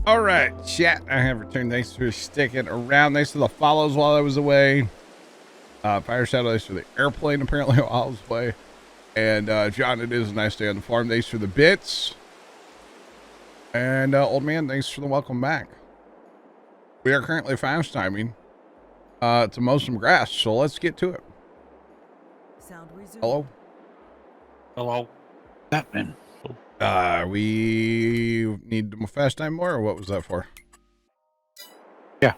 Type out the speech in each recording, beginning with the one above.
All right, chat. I have returned. Thanks for sticking around. Thanks for the follows while I was away. Fire Shadow, thanks for the airplane apparently while I was away. And John, it is a nice day on the farm. Thanks for the bits. And old man, thanks for the welcome back. We are currently fast timing to mow some grass, so let's get to it. Sound resumed. Hello. Hello. Batman. We need to fast time more, or what was that for? Yeah.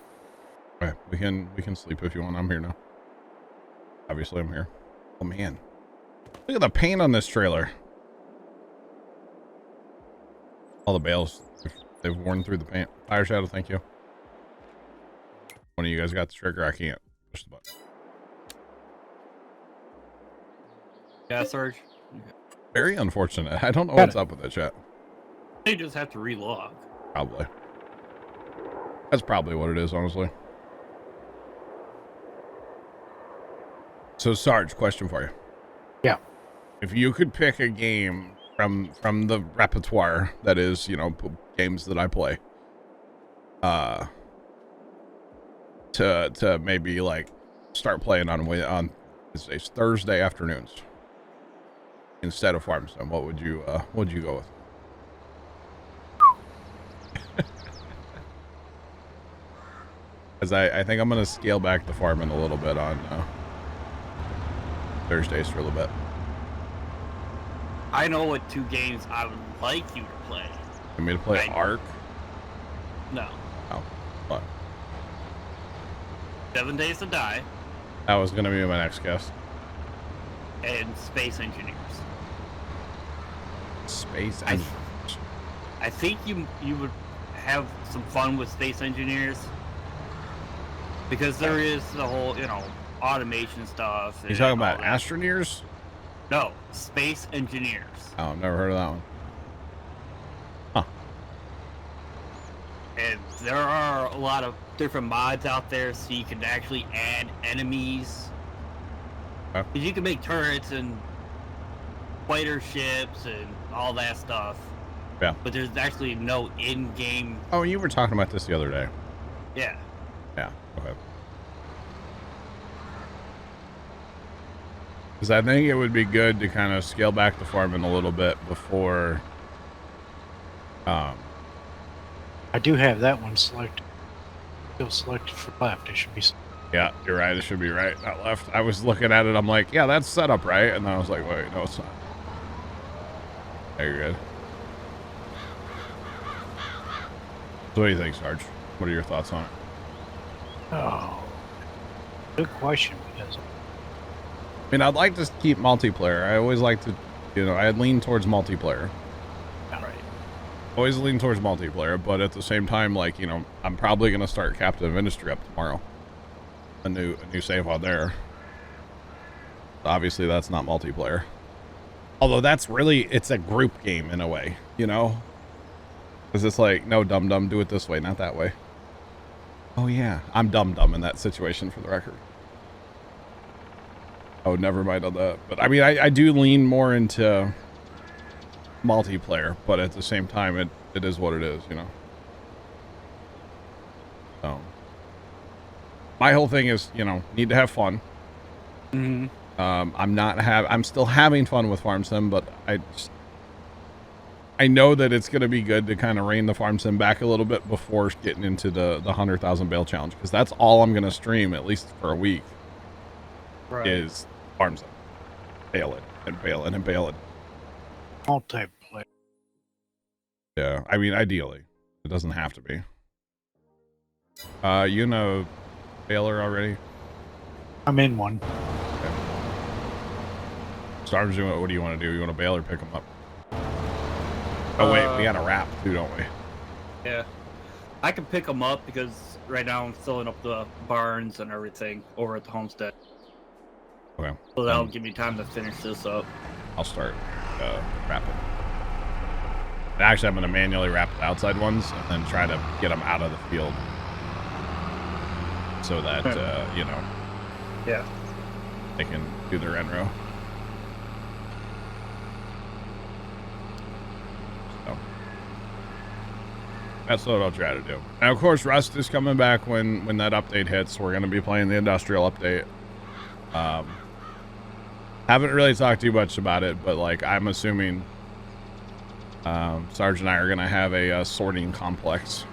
Okay, we can sleep if you want. I'm here now. Obviously, I'm here. Oh man, look at the paint on this trailer. All the bales, they've worn through the paint. Fire Shadow, thank you. One of you guys got the trigger. I can't push the button. Yeah, Sarge. Very unfortunate. I don't know what's up with that chat. They just have to relog. Probably. That's probably what it is, honestly. So, Sarge, question for you. Yeah. If you could pick a game from the repertoire that is, you know, games that I play, to maybe like start playing on Thursday afternoons instead of Farm Sim, what would you go with? Because I think I'm going to scale back the farming a little bit on Thursdays for a little bit. I know what 2 games I would like you to play. You want me to play Ark? No. Oh, what? 7 Days to Die That was going to be my next guess. and Space Engineers. Space I Engineers. think you would have some fun with Space Engineers because there is the whole, automation stuff. You talking about Astroneers? No, Space Engineers. Oh, I've never heard of that one. Huh. And there are a lot of different mods out there, so you can actually add enemies. Okay. 'Cause you can make turrets and fighter ships and all that stuff. Yeah. But there's actually no in-game. Oh, you were talking about this the other day. Yeah. Yeah, okay. Because I think it would be good to kind of scale back the farming a little bit before. I do have that one selected. Still selected for left. It should be. Yeah, you're right. It should be right, not left. I was looking at it. I'm like, yeah, that's set up right. And then I was like, wait, no, it's not. There, you're good. So what do you think, Sarge? What are your thoughts on it? Oh, good question. Because I mean, I'd like to keep multiplayer. I always like to, I lean towards multiplayer. Right. Always lean towards multiplayer, but at the same time, like, I'm probably going to start Captain of Industry up tomorrow. A new save on there. Obviously, that's not multiplayer. Although that's really, it's a group game in a way, Because it's like, no, dum-dum, do it this way, not that way. Oh, yeah. I'm dum-dum in that situation, for the record. Oh, never mind on that. But, I mean, I do lean more into multiplayer, but at the same time, it is what it is, So, my whole thing is, need to have fun. Mm-hmm. I'm still having fun with Farm Sim, but I know that it's going to be good to kind of rein the Farm Sim back a little bit before getting into the 100,000 bale challenge, because that's all I'm going to stream, at least for a week, Right. is Farm Sim. Bailing and bailing and bailing. multiplayer. Yeah, I mean, ideally. It doesn't have to be. Baylor already? I'm in one. Okay. Stars, what do you want to do? You want to bail or pick them up? Oh, wait, we got a wrap too, don't we? Yeah. I can pick them up because right now I'm filling up the barns and everything over at the homestead. Okay. So that'll give me time to finish this up. I'll start wrapping. Actually, I'm going to manually wrap the outside ones and then try to get them out of the field. So that, Yeah. they can do their end row. So. That's what I'll try to do. And of course, Rust is coming back when that update hits. We're going to be playing the industrial update. Haven't really talked too much about it, but like I'm assuming Sarge and I are going to have a sorting complex.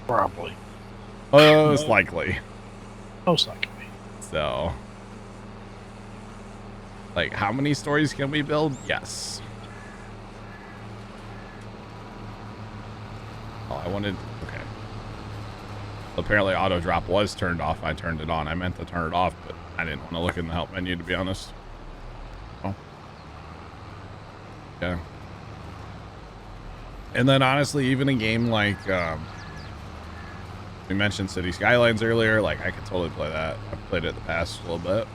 Probably. Most likely. Most likely. So, like, how many stories can we build? Yes. Oh, I wanted... Okay. Apparently auto drop was turned off. I turned it on. I meant to turn it off, but I didn't want to look in the help menu, to be honest. Oh. Yeah. And then, honestly, even a game like... we mentioned City Skylines earlier. Like, I could totally play that. I've played it in the past a little bit.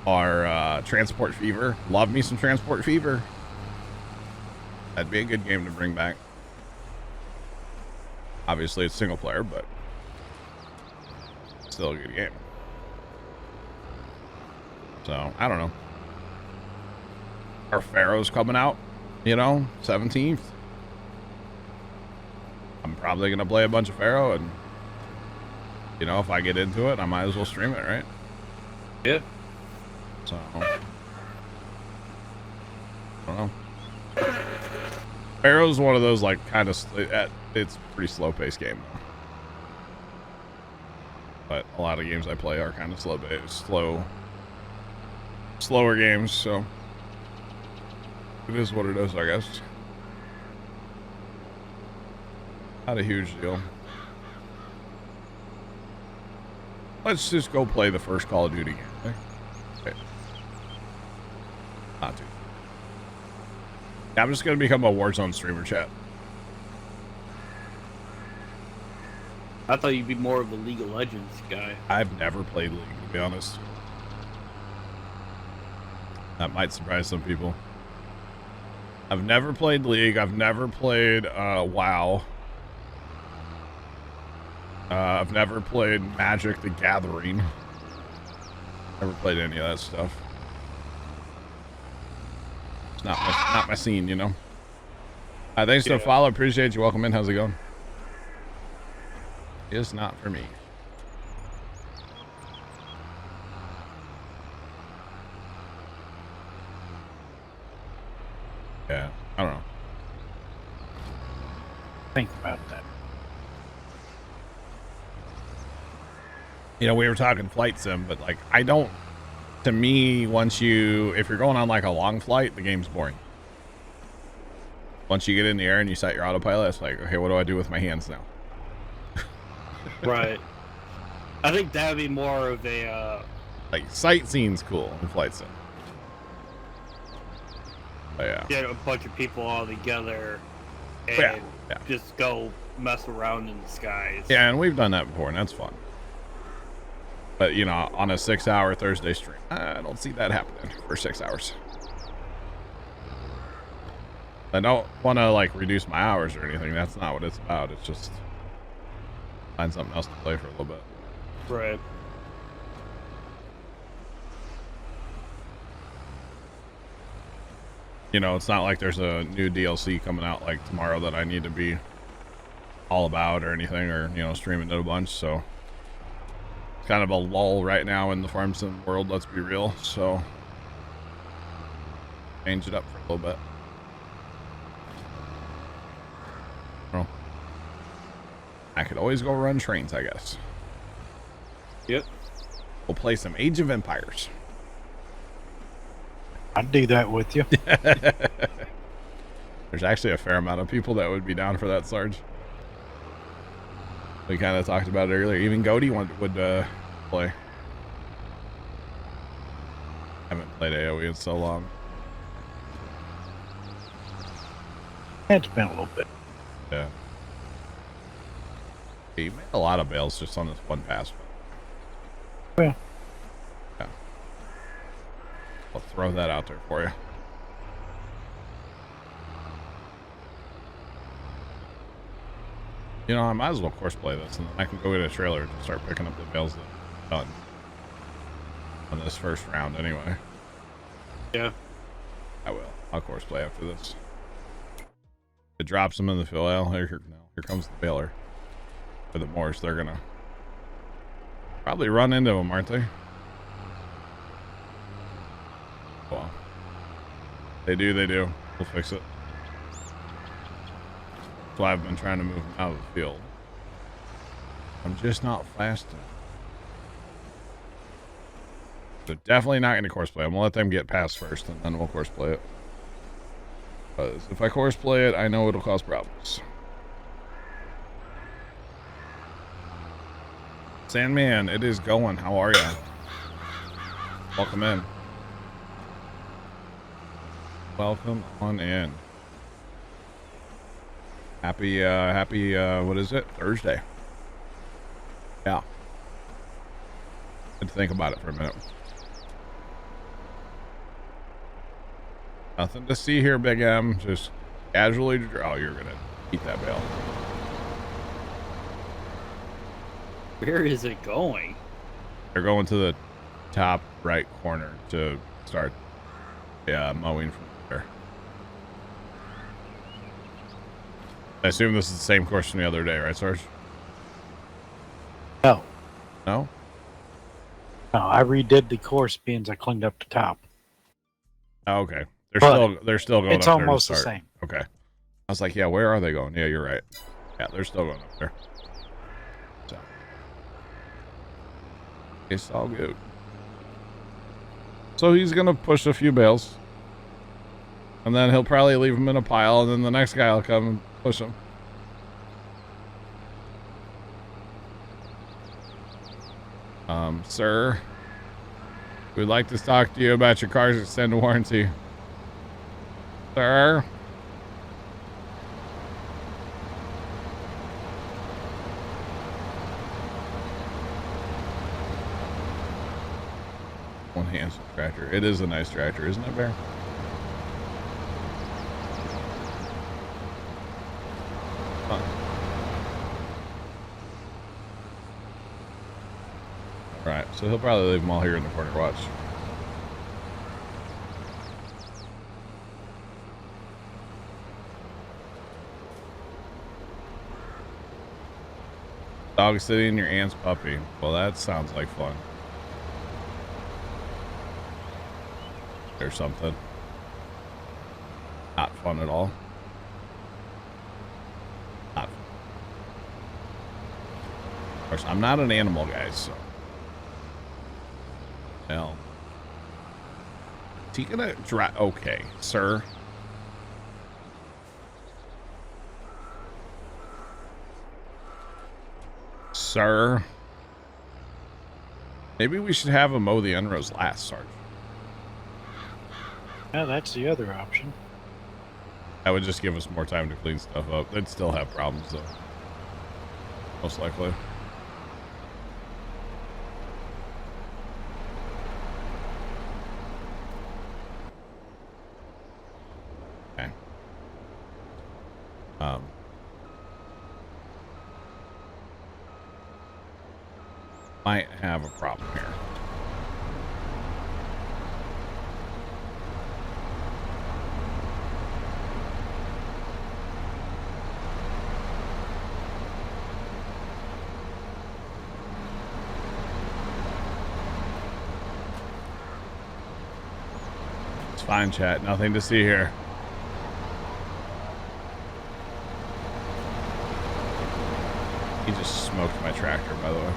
Or Transport Fever. Love me some Transport Fever. That'd be a good game to bring back. Obviously, it's single player, but still a good game. So, I don't know. Our Pharaoh's coming out, you know, 17th. I'm probably going to play a bunch of Pharaoh, and, you know, if I get into it, I might as well stream it, right? Yeah. So, I don't know. Pharaoh's one of those, like, kind of, it's a pretty slow-paced game, though. But a lot of games I play are kind of slower games, so it is what it is, I guess. Not a huge deal. Let's just go play the first Call of Duty game. Okay. Not too. Yeah, I'm just going to become a Warzone streamer, chat. I thought you'd be more of a League of Legends guy. I've never played League, to be honest. That might surprise some people. I've never played League. I've never played WoW. I've never played Magic the Gathering. Never played any of that stuff. It's not my scene, you know. Thanks for the follow. Appreciate you. Welcome in. How's it going? It's not for me. Yeah, I don't know. Think about that. You know, we were talking flight sim, but like, I don't, to me, if you're going on like a long flight, the game's boring. Once you get in the air and you set your autopilot, it's like, okay, what do I do with my hands now? Right. I think that would be more of a, like, sightseeing's cool in flight sim. But yeah. get a bunch of people all together and Yeah. just go mess around in the skies. Yeah, and we've done that before, and that's fun. But, you know, on a 6-hour Thursday stream, I don't see that happening for 6 hours. I don't want to, like, reduce my hours or anything. That's not what it's about. It's just find something else to play for a little bit. Right. You know, it's not like there's a new DLC coming out, like, tomorrow that I need to be all about or anything, or, you know, streaming it a bunch, so kind of a lull right now in the farm sim world, let's be real. So change it up for a little bit. Well, I could always go run trains, I guess. Yep. We'll play some Age of Empires. I'd do that with you. There's actually a fair amount of people that would be down for that, Sarge. We kind of talked about it earlier. Even Goaty would play. Haven't played AoE in so long. It's been a little bit. Yeah. You made a lot of bales just on this one pass. Well, yeah. I'll throw that out there for you. You know, I might as well course play this, and then I can go get a trailer and start picking up the bales that I've done on this first round anyway. Yeah. I will. I'll course play after this. It drops them in the fill. Well, here comes the baler. For the Morse, they're gonna probably run into them, aren't they? Well, they do. We'll fix it. That's why I've been trying to move them out of the field. I'm just not fast enough. So definitely not going to course play. I'm going to let them get past first, and then we'll course play it. Because if I course play it, I know it'll cause problems. Sandman, it is going. How are you? Welcome in. Welcome on in. Happy, what is it? Thursday. Yeah. Had to think about it for a minute. Nothing to see here, Big M. Just casually. Oh, you're gonna eat that bale. Where is it going? They're going to the top right corner to start mowing from there. I assume this is the same course from the other day, right, Sarge? No. No? No, I redid the course beans. I cleaned up the top. Oh, okay. But They're still going it's up there to almost the start. same. Okay. I was like, yeah, where are they going? Yeah, you're right. Yeah, they're still going up there. So it's all good. So he's gonna push a few bales, and then he'll probably leave them in a pile, and then the next guy will come and push them. Sir, we'd like to talk to you about your car's extended warranty. Sir? One handsome tractor. It is a nice tractor, isn't it, Bear? Huh. Alright, so he'll probably leave them all here in the corner. Watch. Dog sitting in your aunt's puppy. Well, that sounds like fun. Or something. Not fun at all. Not fun. Of course, I'm not an animal guy, so. Well. Is he gonna drive? Okay, sir. Sir. Maybe we should have him mow the unrows last, Sarge. Yeah, that's the other option. That would just give us more time to clean stuff up. They'd still have problems, though. Most likely. Okay. Might have a problem here. It's fine, chat. Nothing to see here. He just smoked my tractor, by the way.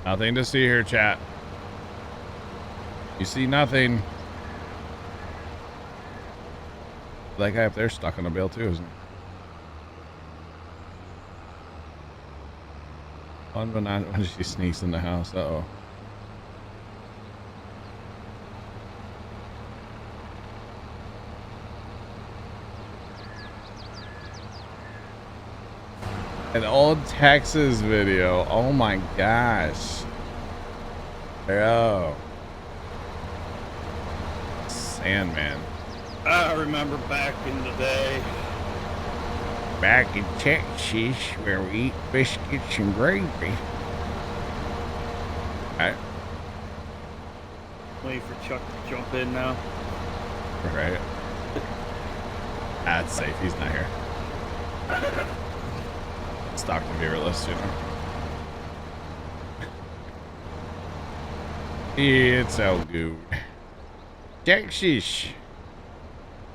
Nothing to see here, chat. You see nothing. That guy up there stuck on a bale too, isn't he? Fun, but not when she sneaks in the house. Uh-oh. An old Texas video. Oh my gosh. Oh. Sandman. I remember back in the day. Back in Texas where we eat biscuits and gravy. Alright. Waiting for Chuck to jump in now. Right. That's safe. He's not here. Stockton beaverless, you know. It's all good. Texas.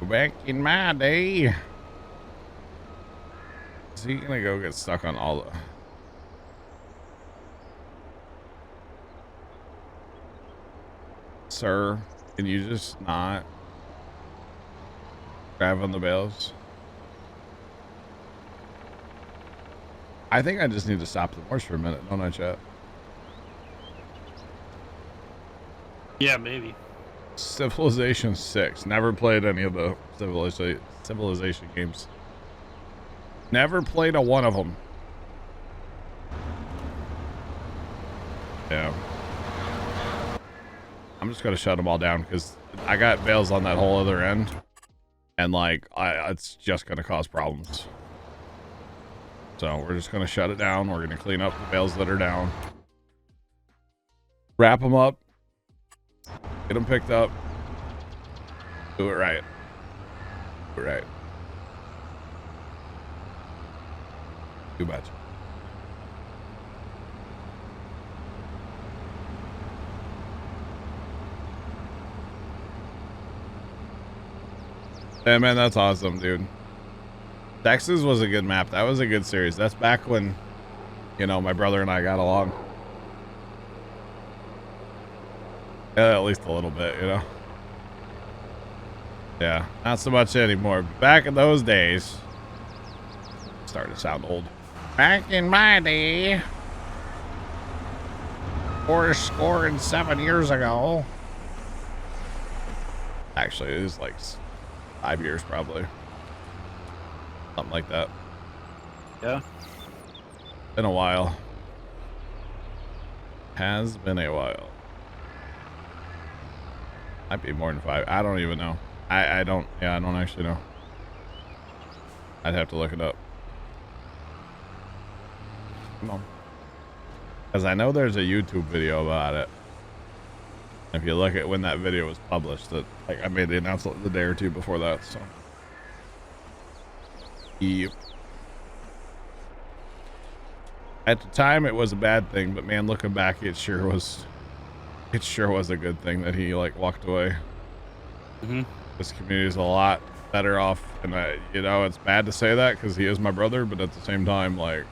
Back in my day. Is he gonna go get stuck on all the... Sir, can you just not grab on the bales? I think I just need to stop the horse for a minute, don't I, chat? Yeah, maybe. Civilization 6. Never played any of the Civilization games. Never played a one of them. Yeah. I'm just gonna shut them all down because I got bales on that whole other end, and like it's just gonna cause problems. So we're just gonna shut it down. We're gonna clean up the bales that are down, wrap them up, get them picked up, do it right. Do it right. Too much. Hey man, that's awesome, dude. Texas was a good map. That was a good series. That's back when, you know, my brother and I got along. At least a little bit, you know. Yeah, not so much anymore. Back in those days, starting to sound old. Back in my day, 407 years ago. Actually, it was like 5 years probably. Something like that. Yeah. Been a while. Has been a while. Might be more than 5. I don't even know. I don't actually know. I'd have to look it up. Come on. Because I know there's a YouTube video about it. If you look at when that video was published, that like I made the announcement the day or two before that, so. Yep. At the time it was a bad thing, but man, looking back, it sure was a good thing that he like walked away. Mm-hmm. This community is a lot better off, and you know, it's bad to say that because he is my brother, but at the same time, like,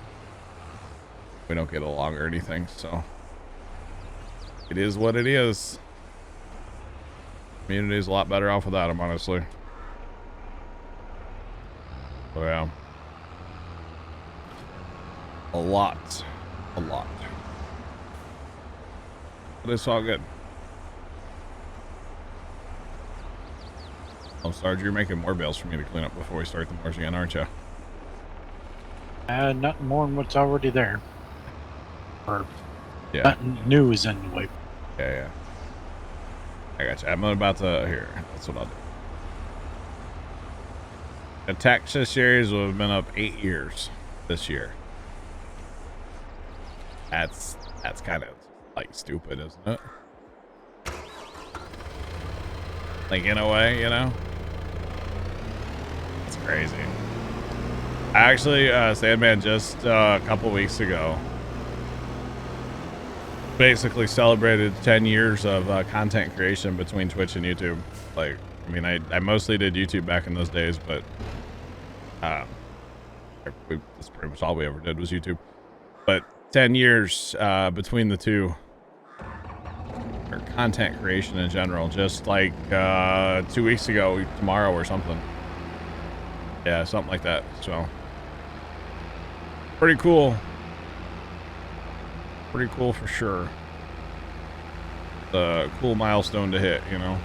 we don't get along or anything, so it is what it is. Community is a lot better off without him, honestly. So yeah, a lot, but it's all good. Oh, Sarge, you're making more bales for me to clean up before we start the march again, aren't you? Nothing more than what's already there. Or Yeah. nothing new is anyway. Yeah. I got you. I'm about to here. That's what I'll do. The Texas series will have been up 8 years this year. That's kind of like stupid, isn't it? Like in a way, you know? It's crazy. Actually, Sandman just a couple weeks ago basically celebrated 10 years of content creation between Twitch and YouTube. Like, I mean, I mostly did YouTube back in those days, but that's pretty much all we ever did was YouTube. But 10 years between the two, or content creation in general, just like 2 weeks ago, tomorrow or something. Yeah, something like that. So pretty cool. Pretty cool for sure. A cool milestone to hit, you know.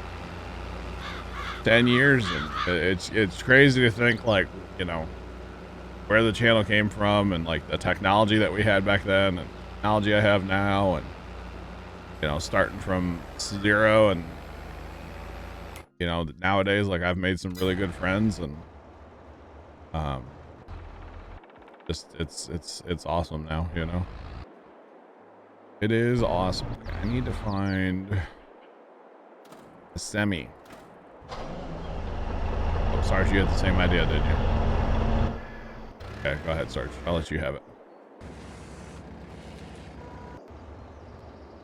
10 years, and it's crazy to think, like, you know, where the channel came from, and like the technology that we had back then, and technology I have now, and you know, starting from zero, and you know, nowadays, like, I've made some really good friends, and just it's awesome now, you know. It is awesome. I need to find A semi. Oh, Sarge, you had the same idea, didn't you? Okay, go ahead, Sarge. I'll let you have it.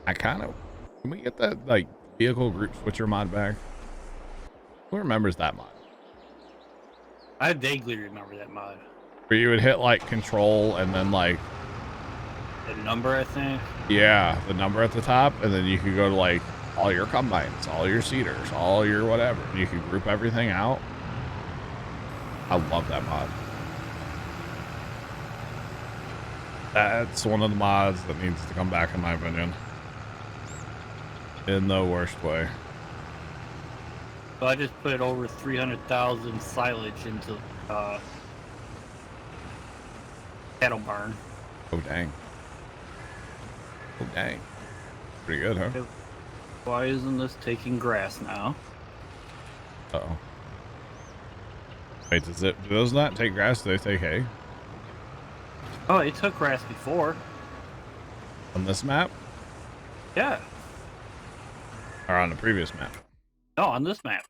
I kind of... Can we get that, like, vehicle group switcher mod back? Who remembers that mod? I vaguely remember that mod. Where you would hit, like, control and then, like... The number, I think. Yeah, the number at the top, and then you could go to, like, all your combines, all your seeders, all your whatever. And you could group everything out. I love that mod. That's one of the mods that needs to come back, in my opinion. In the worst way. So I just put over 300,000 silage into cattle barn. Oh, dang. Oh, dang. Pretty good, huh? Why isn't this taking grass now? Uh-oh. Wait, do those not take grass? Do they take hay? Oh, it took grass before. On this map? Yeah. Or on the previous map? No, on this map.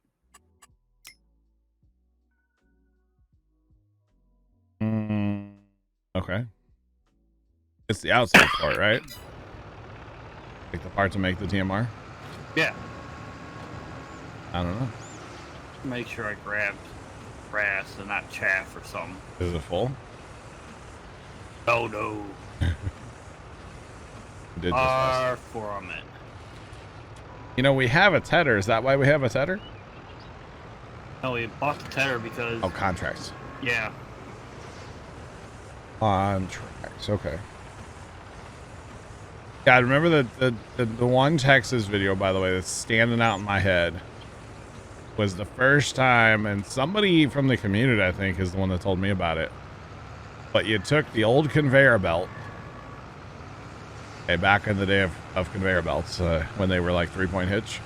Okay. It's the outside part, right? Like the part to make the TMR? Yeah. I don't know. Make sure I grabbed grass and not chaff or something. Is it full? Oh no. Did Far from it. You know, we have a tedder. Is that why we have a tedder? No, we bought the tedder because... Oh, contracts. Yeah. Contracts, okay. Yeah, I remember the one Texas video, by the way, that's standing out in my head was the first time, and somebody from the community, I think, is the one that told me about it. But you took the old conveyor belt, okay, back in the day of conveyor belts, when they were like 3-point hitch,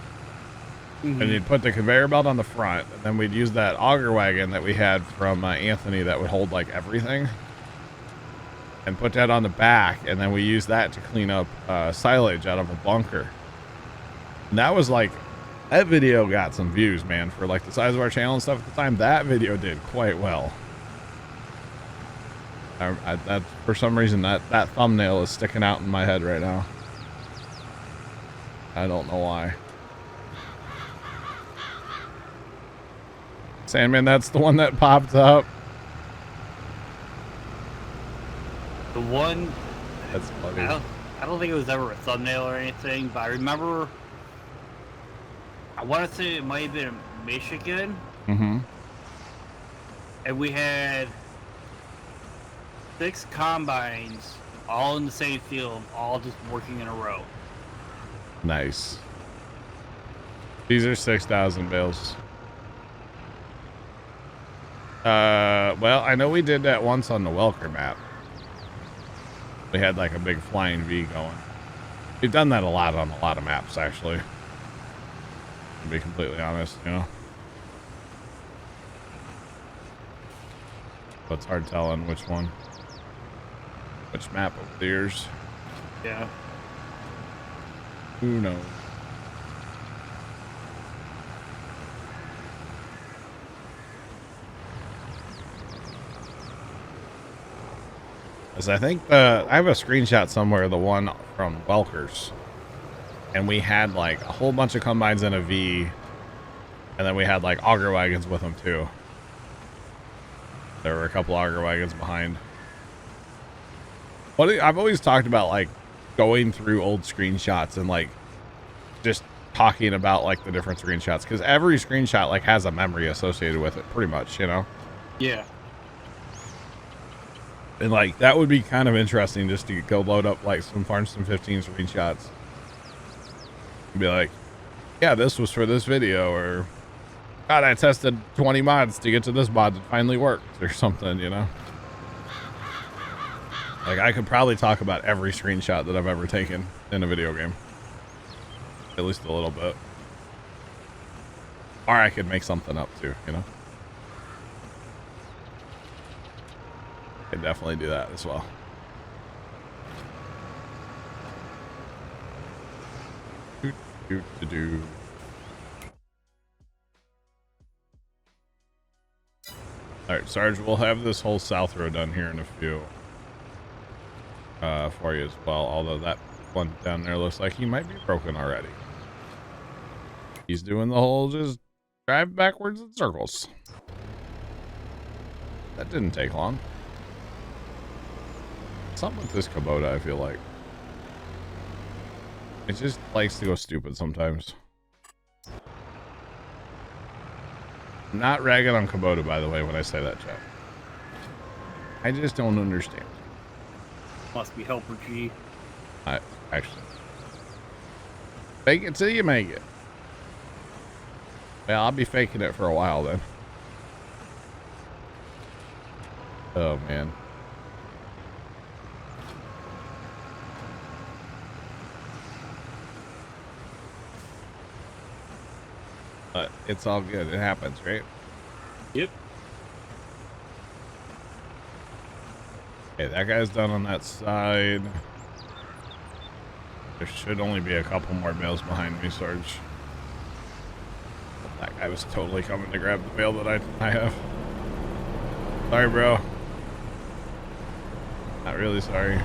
and you'd put the conveyor belt on the front, and then we'd use that auger wagon that we had from Anthony that would hold like everything, and put that on the back, and then we used that to clean up silage out of a bunker. And that was like, that video got some views, man, for like the size of our channel and stuff at the time. That video did quite well. That for some reason that thumbnail is sticking out in my head right now. I don't know why. Sandman, that's the one that popped up. The one... That's funny. I don't think it was ever a thumbnail or anything, but I remember... I want to say it might have been Michigan. Mm-hmm. And we had 6 combines all in the same field, all just working in a row. Nice. These are 6,000 bales. Well, I know we did that once on the Welker map. We had like a big flying V going. We've done that a lot on a lot of maps, actually. To be completely honest, you know. But it's hard telling which one. Which map over the years. Yeah. Who knows? Because I think I have a screenshot somewhere of the one from Welker's. And we had like a whole bunch of combines in a V. And then we had like auger wagons with them too. There were a couple auger wagons behind. I've always talked about like going through old screenshots and like just talking about like the different screenshots. Because every screenshot like has a memory associated with it pretty much, you know? Yeah. And like that would be kind of interesting just to go load up like some Farmston 15 screenshots. And be like, yeah, this was for this video, or God, I tested 20 mods to get to this mod that finally worked, or something, you know? Like I could probably talk about every screenshot that I've ever taken in a video game. At least a little bit. Or I could make something up too, you know? Could definitely do that as well. Do. All right, Sarge, we'll have this whole south road done here in a few for you as well. Although that one down there looks like he might be broken already. He's doing the whole just drive backwards in circles. That didn't take long. Something with this Kubota, I feel like. It just likes to go stupid sometimes. I'm not ragging on Kubota, by the way, when I say that, chat. I just don't understand. Must be helper G. Actually. Fake it till you make it. Well, I'll be faking it for a while then. Oh, man. But it's all good. It happens, right? Yep. Okay, that guy's done on that side. There should only be a couple more bales behind me, Sarge. That guy was totally coming to grab the bale that I have. Sorry, bro. Not really sorry.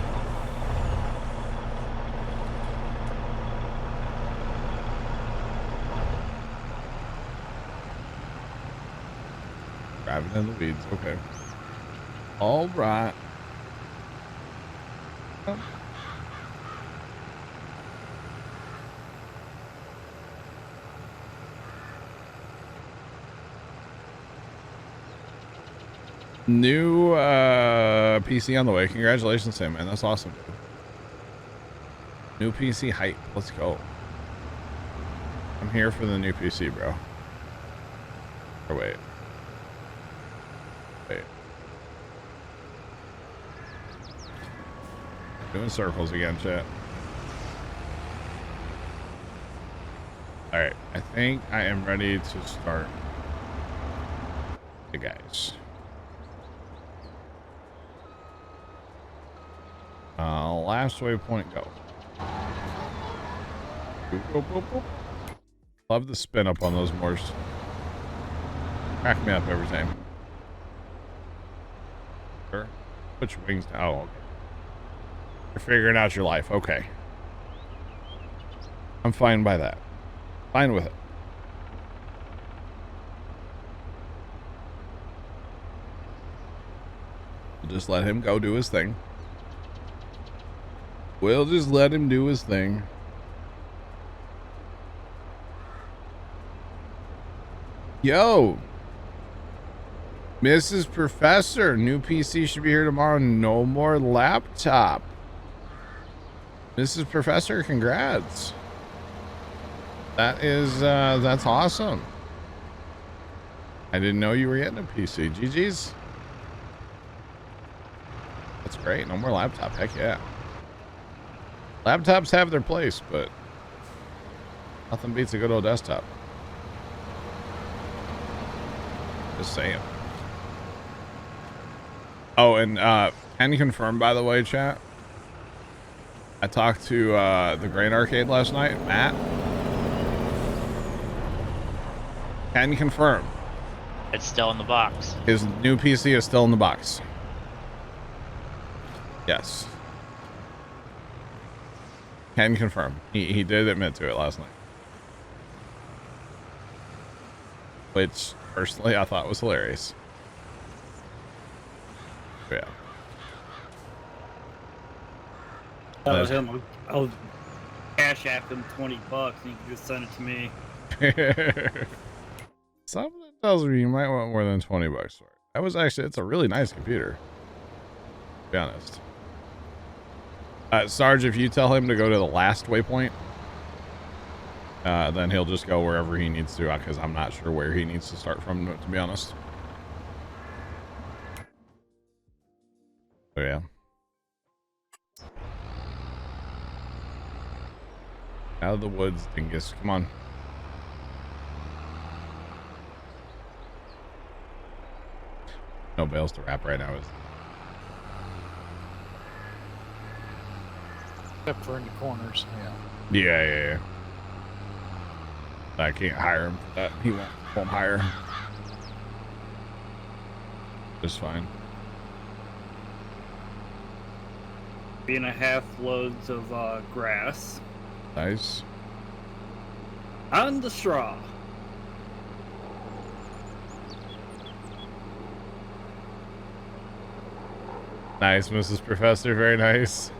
Driving in the weeds, okay. All right. New PC on the way. Congratulations, Sam, man. That's awesome. New PC hype. Let's go. I'm here for the new PC, bro. Or wait. Doing circles again, chat. Alright, I think I am ready to start the guys. Last waypoint, go. Boop, boop, boop, boop. Love the spin up on those Moors. Crack me up every time. Sure. Put your wings down. Oh, okay. You're figuring out your life. Okay. I'm fine by that. Fine with it. We'll just let him go do his thing. We'll just let him do his thing. Yo! Mrs. Professor, new PC should be here tomorrow. No more laptop. Mrs. Professor, congrats. That is, that's awesome. I didn't know you were getting a PC. GG's. That's great. No more laptop. Heck yeah. Laptops have their place, but nothing beats a good old desktop. Just saying. Oh, and can you confirm, by the way, chat? I talked to the Grain Arcade last night, Matt. Can you confirm? It's still in the box. His new PC is still in the box. Yes. Can confirm. He did admit to it last night. Which, personally, I thought was hilarious. Yeah. That was him. I'll cash app him $20 and you can just send it to me. Something tells me you might want more than $20 for it. That was actually, it's a really nice computer. To be honest. Sarge, if you tell him to go to the last waypoint, then he'll just go wherever he needs to, because I'm not sure where he needs to start from, to be honest. So yeah. Out of the woods, dingus. Come on. No bales to wrap right now. Except for in the corners, yeah. Yeah. I can't hire him for that. He won't hire. Just fine. 3.5 loads of grass Nice. on the straw. Nice, Mrs. Professor. Very nice.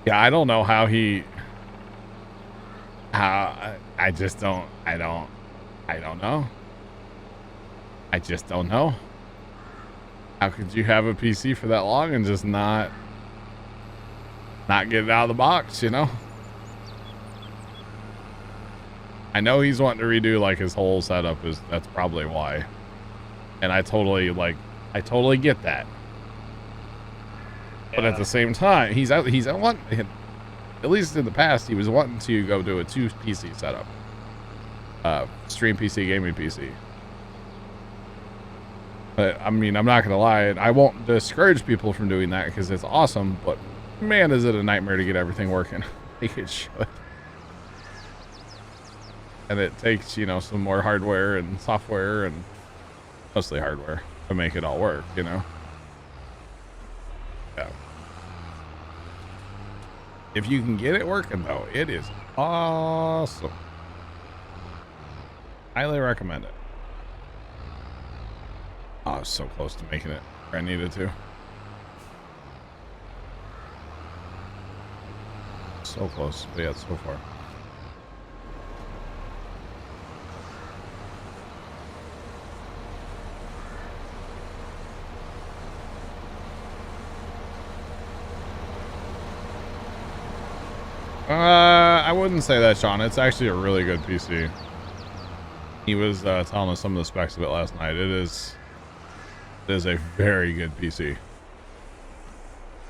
Yeah, I don't know how he. I just don't. I don't know. I just don't know. How could you have a PC for that long and just not get it out of the box, you know? I know he's wanting to redo like his whole setup. That's probably why. And I totally get that. But at the same time, he's at least in the past, he was wanting to go do a 2 PC setup. Stream PC, gaming PC. But I mean, I'm not gonna lie, I won't discourage people from doing that because it's awesome, but man, is it a nightmare to get everything working. Like it should. And it takes, you know, some more hardware and software and mostly hardware to make it all work, you know? Yeah. If you can get it working though, it is awesome. Highly recommend it. Oh, I was so close to making it where I needed to. So close, but yeah, so far. I wouldn't say that, Sean. It's actually a really good PC. He was telling us some of the specs of it last night. It is a very good PC.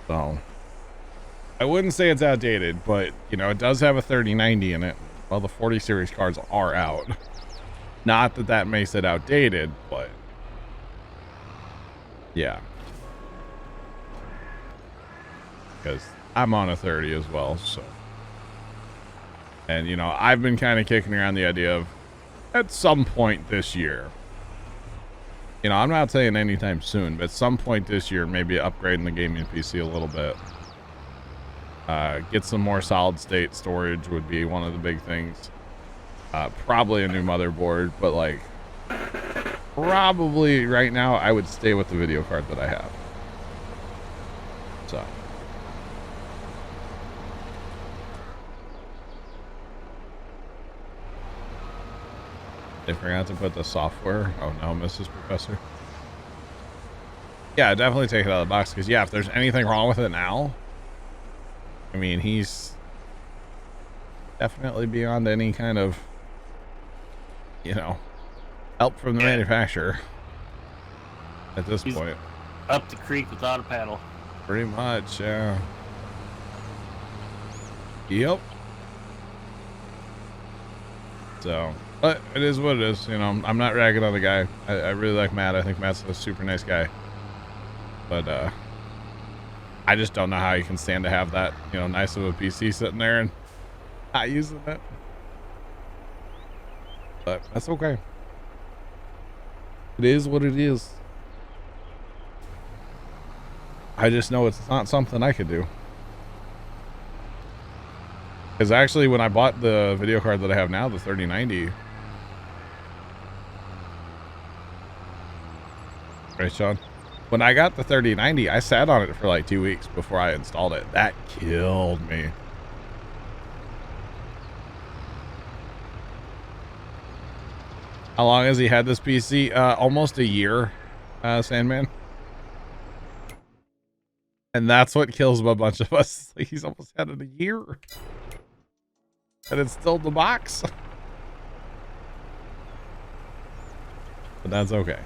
So I wouldn't say it's outdated, but you know, it does have a 3090 in it. Well, the 40 series cards are out. Not that that makes it outdated, but yeah. Because I'm on a 30 as well, so. And you know, I've been kind of kicking around the idea of at some point this year, you know, I'm not saying anytime soon, but at some point this year, maybe upgrading the gaming PC a little bit. Get some more solid state storage would be one of the big things. Probably a new motherboard, but like probably right now I would stay with the video card that I have. So. They forgot to put the software. Oh no, Mrs. Professor. Yeah, definitely take it out of the box because yeah, if there's anything wrong with it now, I mean, he's definitely beyond any kind of, you know, help from the manufacturer at this point. Up the creek without a paddle. Pretty much, yeah. Yep. So, but it is what it is. You know, I'm not ragging on the guy. I really like Matt. I think Matt's a super nice guy. But, I just don't know how you can stand to have that, you know, nice of a PC sitting there and not using it. But that's okay. It is what it is. I just know it's not something I could do. Because actually, when I bought the video card that I have now, the 3090. Right, Sean? When I got the 3090, I sat on it for like 2 weeks before I installed it. That killed me. How long has he had this PC? Almost a year, Sandman. And that's what kills a bunch of us. Like, he's almost had it a year. And it's still in the box. But that's okay.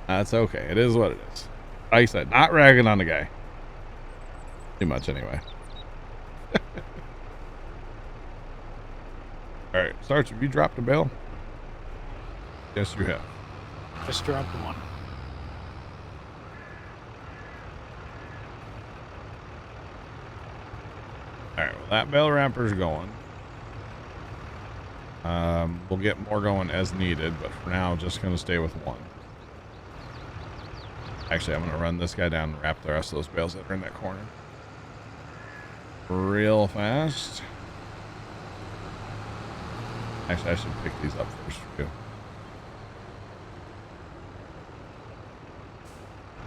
That's okay. It is what it is. Like I said, not ragging on the guy. Too much anyway. Alright, Sarge, have you dropped a bale? Yes, you have. Just dropped one. Alright, well, that bale ramper's going. We'll get more going as needed, but for now, just going to stay with one. Actually, I'm going to run this guy down and wrap the rest of those bales that are in that corner real fast. Actually, I should pick these up first for you.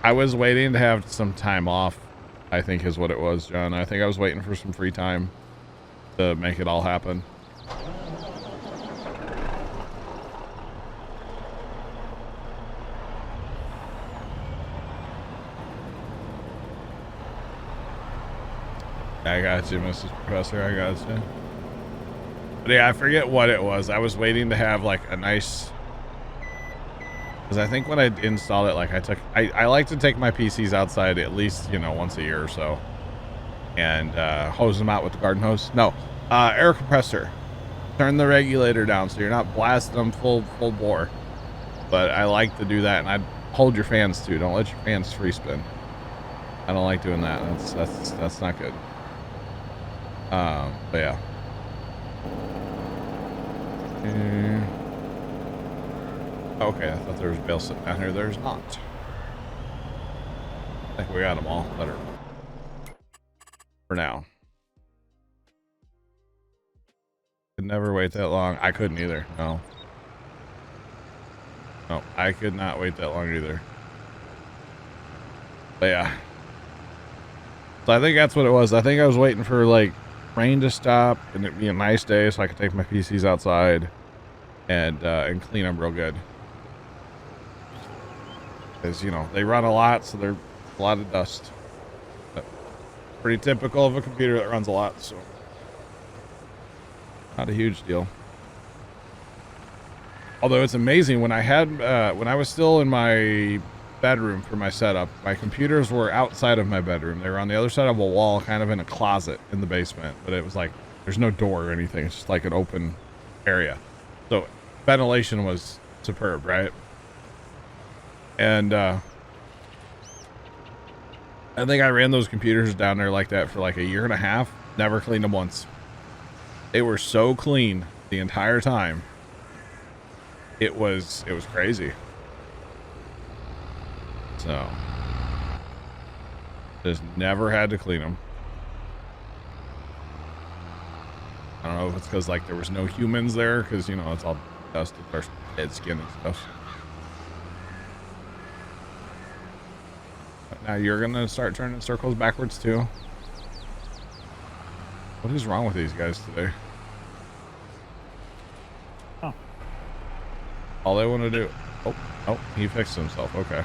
I was waiting to have some time off, I think is what it was, John. I think I was waiting for some free time to make it all happen. I got you, Mrs. Professor. I got you. But yeah, I forget what it was. I was waiting to have like a nice... Because I think when I installed it, like I like to take my PCs outside at least, you know, once a year or so. And hose them out with the garden hose. No, air compressor. Turn the regulator down so you're not blasting them full bore. But I like to do that, and I'd hold your fans too. Don't let your fans free spin. I don't like doing that. That's not good. But yeah. Okay, I thought there was a bale sitting down here. There's not. I think we got them all. Better for now. Could never wait that long. I couldn't either. No. No, I could not wait that long either. But yeah. So I think that's what it was. I think I was waiting for like rain to stop and it be a nice day so I could take my PCs outside and clean them real good. Because, you know, they run a lot, so they're a lot of dust. But pretty typical of a computer that runs a lot, so not a huge deal. Although it's amazing, when I had when I was still in my bedroom for my setup, my computers were outside of my bedroom. They were on the other side of a wall, kind of in a closet in the basement, but it was like there's no door or anything. It's just like an open area, so ventilation was superb, right? And I think I ran those computers down there like that for like a year and a half. Never cleaned them once. They were so clean the entire time. It was crazy. So just never had to clean them. I don't know if it's because like there was no humans there, because you know it's all dust with our dead skin and stuff. Now you're gonna start turning circles backwards too. What is wrong with these guys today? Oh. All they want to do. Oh, he fixed himself. Okay.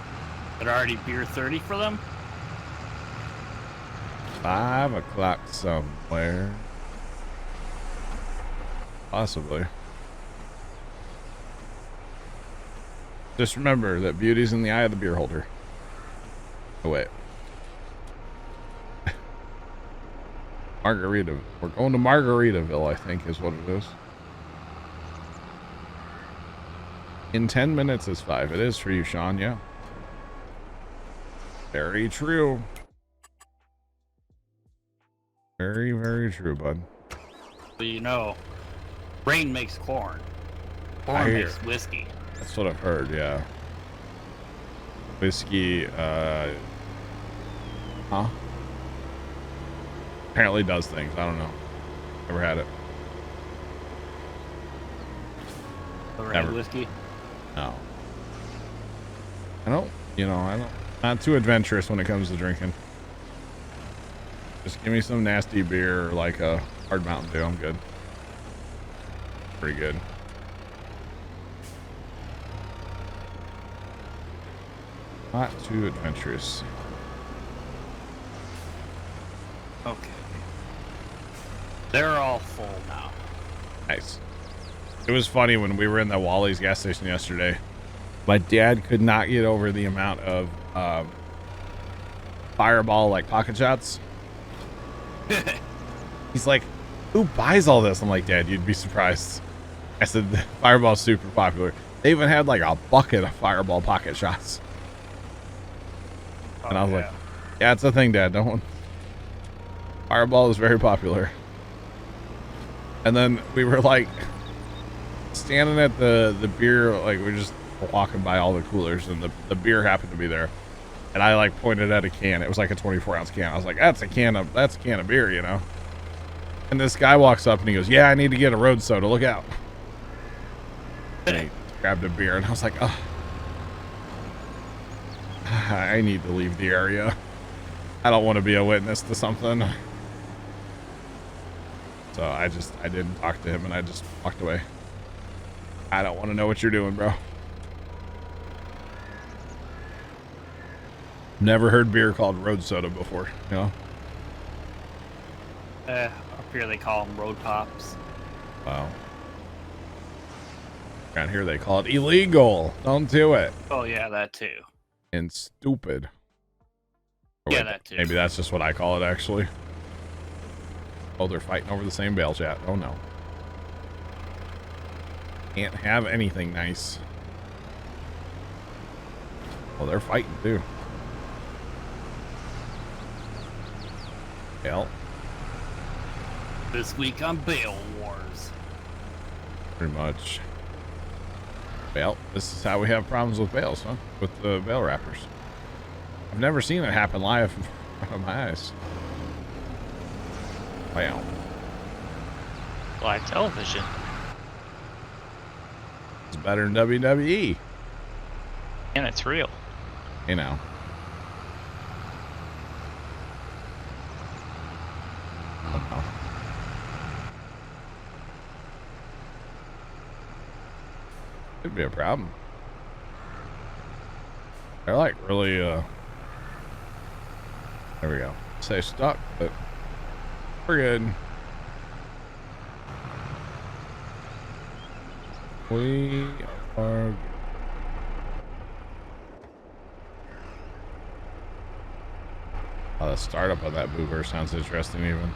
It already beer 30 for them? 5 o'clock somewhere. Possibly. Just remember that beauty's in the eye of the beer holder. Oh, wait. Margarita. We're going to Margaritaville, I think is what it is. In 10 minutes is 5. It is for you, Sean, yeah. Very true. Very, very true, bud. But you know, rain makes corn. Corn makes whiskey. That's what I've heard, yeah. Whiskey, apparently does things. I don't know. Never had it. Never. Whiskey? No. I don't, not too adventurous when it comes to drinking. Just give me some nasty beer or like a hard Mountain Dew. I'm good. Pretty good. Not too adventurous. Okay. They're all full now. Nice. It was funny when we were in the Wally's gas station yesterday. My dad could not get over the amount of Fireball like pocket shots. He's like, who buys all this? I'm like, Dad, you'd be surprised. I said, Fireball's super popular. They even had like a bucket of Fireball pocket shots. And I was like, yeah, it's a thing, Dad. Fireball is very popular. And then we were like, standing at the beer, like we're just walking by all the coolers, and the beer happened to be there, and I like pointed at a can. It was like a 24-ounce can. I was like, that's a can of beer, you know. And this guy walks up and he goes, "Yeah, I need to get a road soda. Look out!" And he grabbed a beer, and I was like, "Oh, I need to leave the area. I don't want to be a witness to something." So I didn't talk to him, and I just walked away. I don't want to know what you're doing, bro. Never heard beer called road soda before, you know? Up here they call them road pops. Wow. Around here they call it illegal. Don't do it. Oh yeah, that too. And stupid. Or Yeah, wait, that too. Maybe that's just what I call it, actually. Oh, they're fighting over the same bale chat. Oh, no. Can't have anything nice. Oh, they're fighting, too. Well. This week on Bale Wars. Pretty much. Well, this is how we have problems with bales, huh? With the bale wrappers. I've never seen it happen live in front of my eyes. Wow. Live television. It's better than WWE. And it's real. You know. Could be a problem. They're like really, there we go. Say stuck, but we're good. We are good. Oh, the startup of that boober sounds interesting even.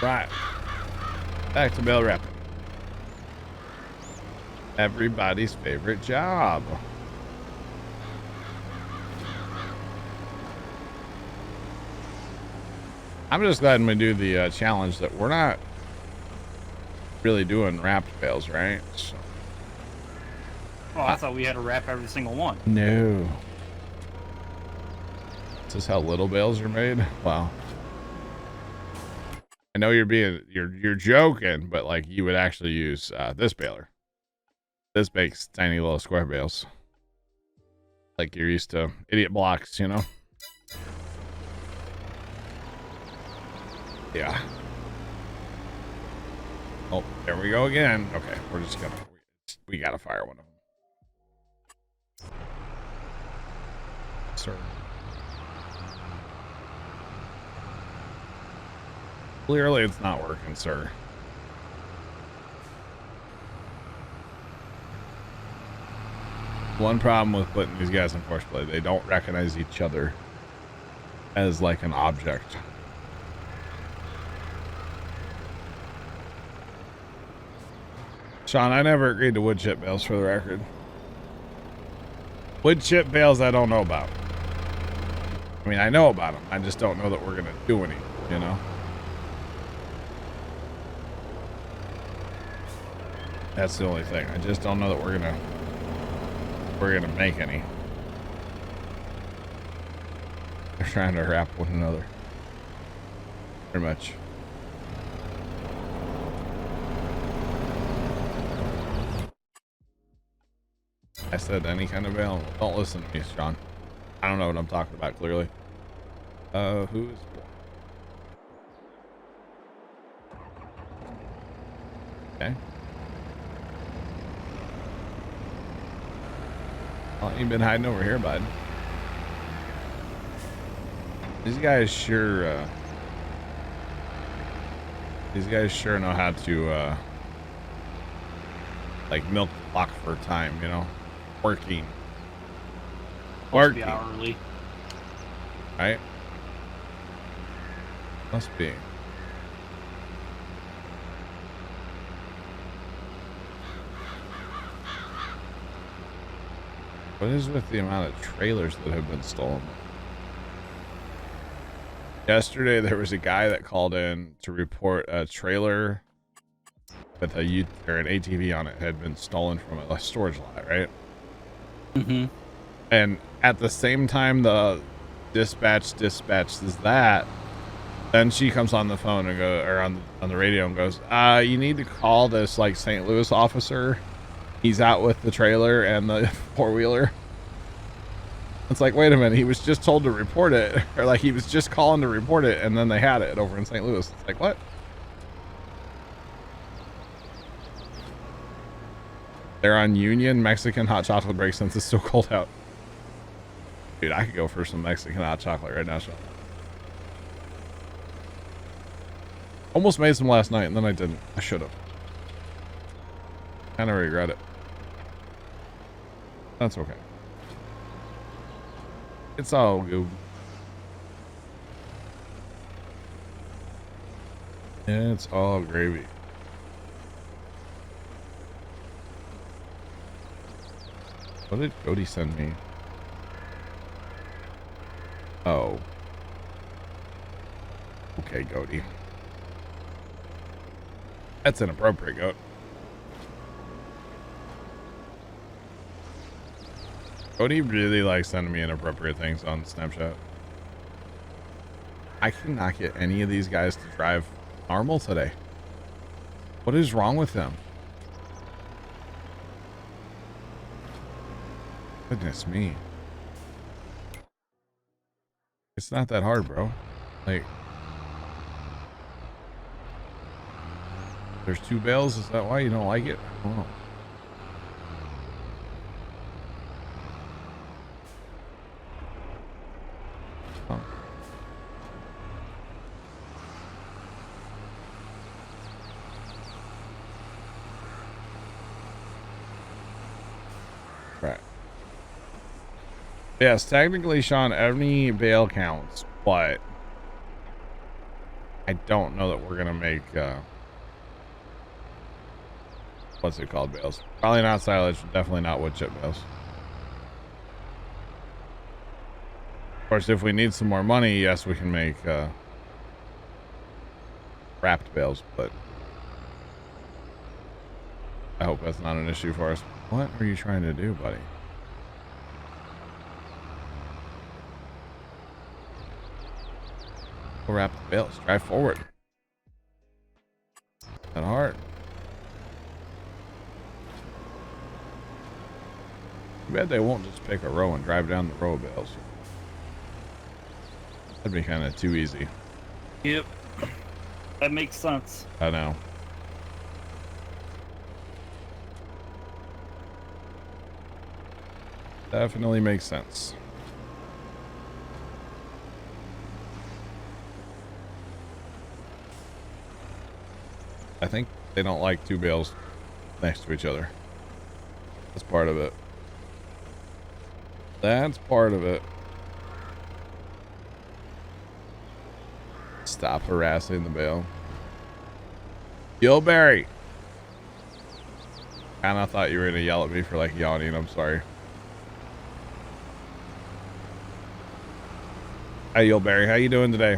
Right. Back to bale wrapping. Everybody's favorite job. I'm just glad when we do the challenge that we're not really doing wrapped bales, right? So, Oh, I thought we had to wrap every single one. no. Is this how little bales are made? Wow. I know you're joking, but like you would actually use this baler. This makes tiny little square bales. Like you're used to idiot blocks, you know? Yeah. Oh, there we go again. Okay, we're just gonna, we gotta fire one of them. Sir. Clearly it's not working, sir. One problem with putting these guys in force play, they don't recognize each other as like an object. Sean, I never agreed to wood chip bales, for the record. Wood chip bales I don't know about. I mean, I know about them. I just don't know that we're gonna do any, you know? That's the only thing. I just don't know that we're gonna make any. They're trying to wrap one another. Pretty much. I said any kind of bale. Don't listen to me, Sean. I don't know what I'm talking about clearly. Who's okay? Well, you've been hiding over here, bud. These guys sure know how to like milk the clock for time, you know? Working. Must be hourly. Right? Must be. What is with the amount of trailers that have been stolen? Yesterday, there was a guy that called in to report a trailer with a or an ATV on it had been stolen from a storage lot, right? Mm-hmm. And at the same time, the dispatch dispatches that. Then she comes on the phone and on the radio and goes, "You need to call this like St. Louis officer. He's out with the trailer and the four-wheeler." It's like, wait a minute, he was just told to report it, or like he was just calling to report it, and then they had it over in St. Louis. It's like, what? They're on Union Mexican hot chocolate break since it's so cold out. Dude, I could go for some Mexican hot chocolate right now, Sean. Almost made some last night, and then I didn't. I should have. Kind of regret it. That's okay. It's all good. It's all gravy. What did Cody send me? Oh. Okay, Cody. That's inappropriate, Goat. Cody really likes sending me inappropriate things on Snapchat. I cannot get any of these guys to drive normal today. What is wrong with them? Goodness me. It's not that hard, bro. Like, there's 2 bales. Is that why you don't like it? I don't know. Oh. Right. Yes, technically, Sean, every bale counts, but I don't know that we're gonna make what's it called, bales? Probably not silage, definitely not wood chip bales. Of course, if we need some more money, yes, we can make wrapped bales, but I hope that's not an issue for us. What are you trying to do, buddy? We'll wrap the bales. Drive forward. Not hard. Too bad they won't just pick a row and drive down the row of bales. That'd be kind of too easy. Yep. That makes sense. I know. Definitely makes sense. I think they don't like 2 bales next to each other. That's part of it. That's part of it. Stop harassing the bale. Gilberry. Kinda thought you were gonna yell at me for like yawning. I'm sorry. Hey, Gilberry, how you doing today?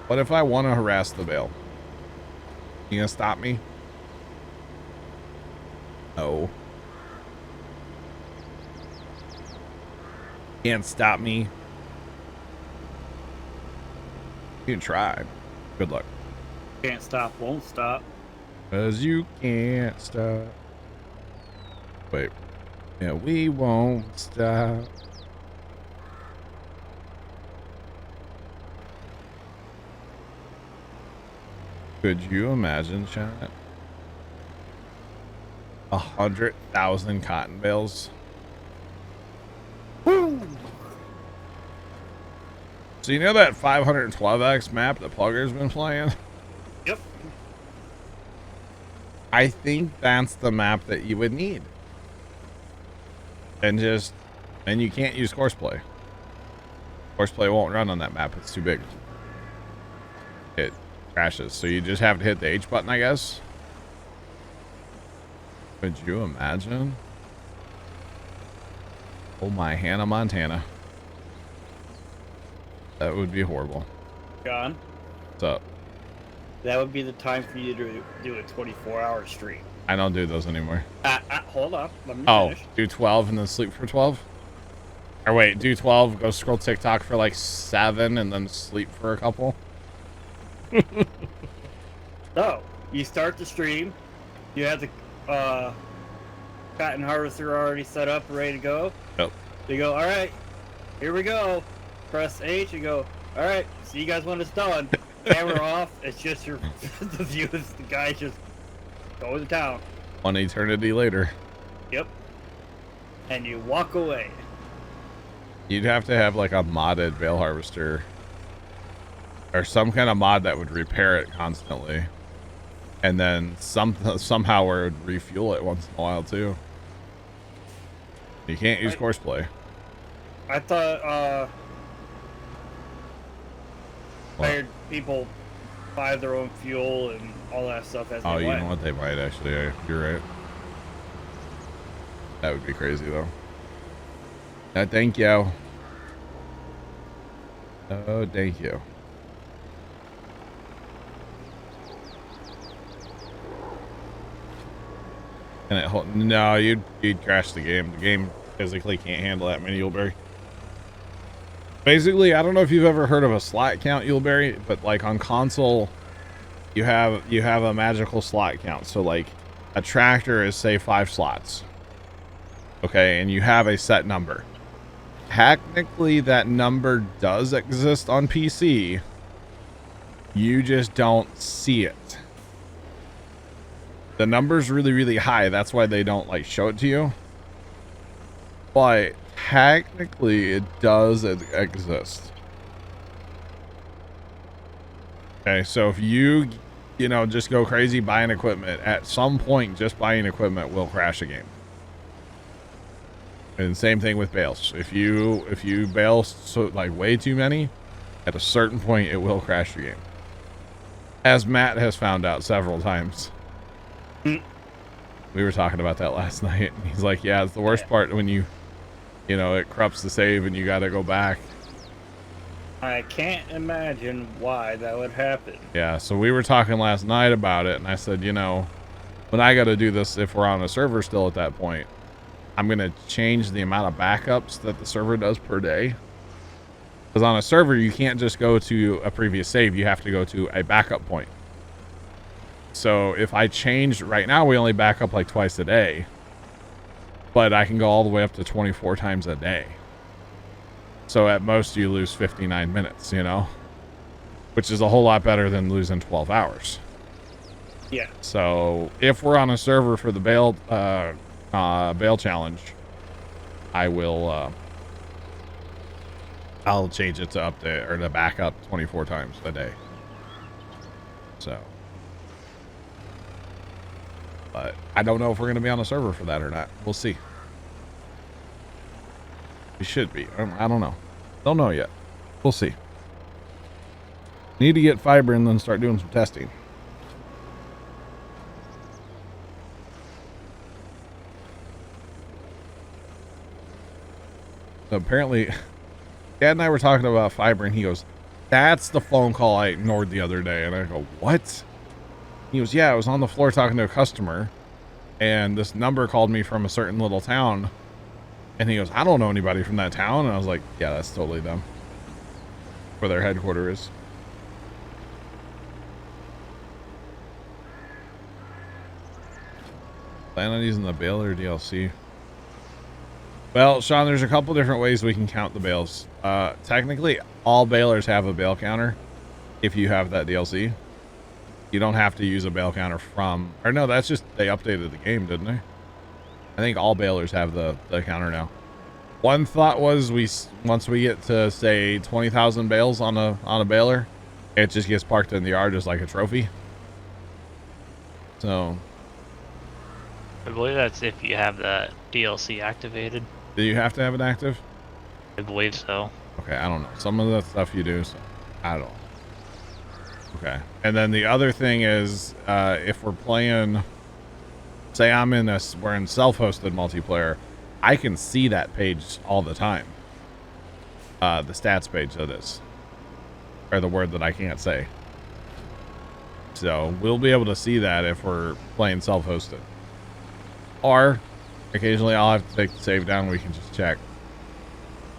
What if I want to harass the bale? You gonna stop me? No. Can't stop me. You can try. Good luck. Can't stop, won't stop. 'Cause you can't stop. Wait. Yeah, we won't stop. Could you imagine, chat? 100,000 cotton bales. Woo! So you know that 512X map that Plugger's been playing? Yep. I think that's the map that you would need. And you can't use Courseplay. Courseplay won't run on that map. It's too big. It crashes. So you just have to hit the H button, I guess. Could you imagine? Oh my Hannah Montana. That would be horrible. John, What's up? that would be the time for you to do a 24-hour stream. I don't do those anymore. Hold on. Let me Oh, finish. do 12 and then sleep for 12? Or wait, do 12, go scroll TikTok for like 7 and then sleep for a couple? So, you start the stream. You have the cotton harvester already set up, ready to go. Yep. You go, all right, here we go. Press H and go, all right, see you guys when it's done. Camera off. It's just your the view is the guy just going to town. One eternity later. Yep. And you walk away. You'd have to have like a modded bale harvester or some kind of mod that would repair it constantly. And then somehow where it would refuel it once in a while too. You can't use courseplay. I thought hired people buy their own fuel and all that stuff as Oh, they you went. know what? They might actually. You're right. That would be crazy though. Thank you. Oh, thank you. And it hold, no, you'd crash the game. The game physically can't handle that many Yuleberry. Basically, I don't know if you've ever heard of a slot count Yuleberry, but like on console, you have a magical slot count. So like a tractor is say 5 slots. Okay, and you have a set number. Technically, that number does exist on PC. You just don't see it. The number's really, really high. That's why they don't like show it to you. But technically, it does exist. Okay, so if you know, just go crazy buying equipment, at some point, just buying equipment will crash a game. And same thing with bales. If you bail so like way too many, at a certain point, it will crash the game. As Matt has found out several times. We were talking about that last night. And he's like, yeah, it's the worst part when you know, it corrupts the save and you got to go back. I can't imagine why that would happen. Yeah, so we were talking last night about it, and I said, you know, when I got to do this, if we're on a server still at that point, I'm going to change the amount of backups that the server does per day. Because on a server, you can't just go to a previous save. You have to go to a backup point. So if I change, right now we only back up like twice a day. But I can go all the way up to 24 times a day. So at most you lose 59 minutes, you know? Which is a whole lot better than losing 12 hours. Yeah. So if we're on a server for the bail challenge, I will I'll change it to update or to back up 24 times a day. So, but I don't know if we're going to be on a server for that or not. We'll see. We should be. I don't know. Don't know yet. We'll see. Need to get fiber and then start doing some testing. So apparently, Dad and I were talking about fiber, and he goes, "That's the phone call I ignored the other day." And I go, "What?" He goes, "Yeah, I was on the floor talking to a customer, and this number called me from a certain little town." And he goes, "I don't know anybody from that town." And I was like, "Yeah, that's totally them. Where their headquarters is." Plan on using the baler DLC. Well, Sean, there's a couple different ways we can count the bales. Technically, all balers have a bale counter if you have that DLC. You don't have to use a bale counter from... Or no, that's just... They updated the game, didn't they? I think all balers have the counter now. One thought was once we get to, say, 20,000 bales on a baler, it just gets parked in the yard as like a trophy. So... I believe that's if you have that DLC activated. Do you have to have it active? I believe so. Okay, I don't know. Some of that stuff you do, so I don't know. Okay. And then the other thing is, if we're playing, say we're in self-hosted multiplayer, I can see that page all the time. The stats page, that is. or the word that I can't say. So we'll be able to see that if we're playing self-hosted. Or occasionally I'll have to take the save down. We can just check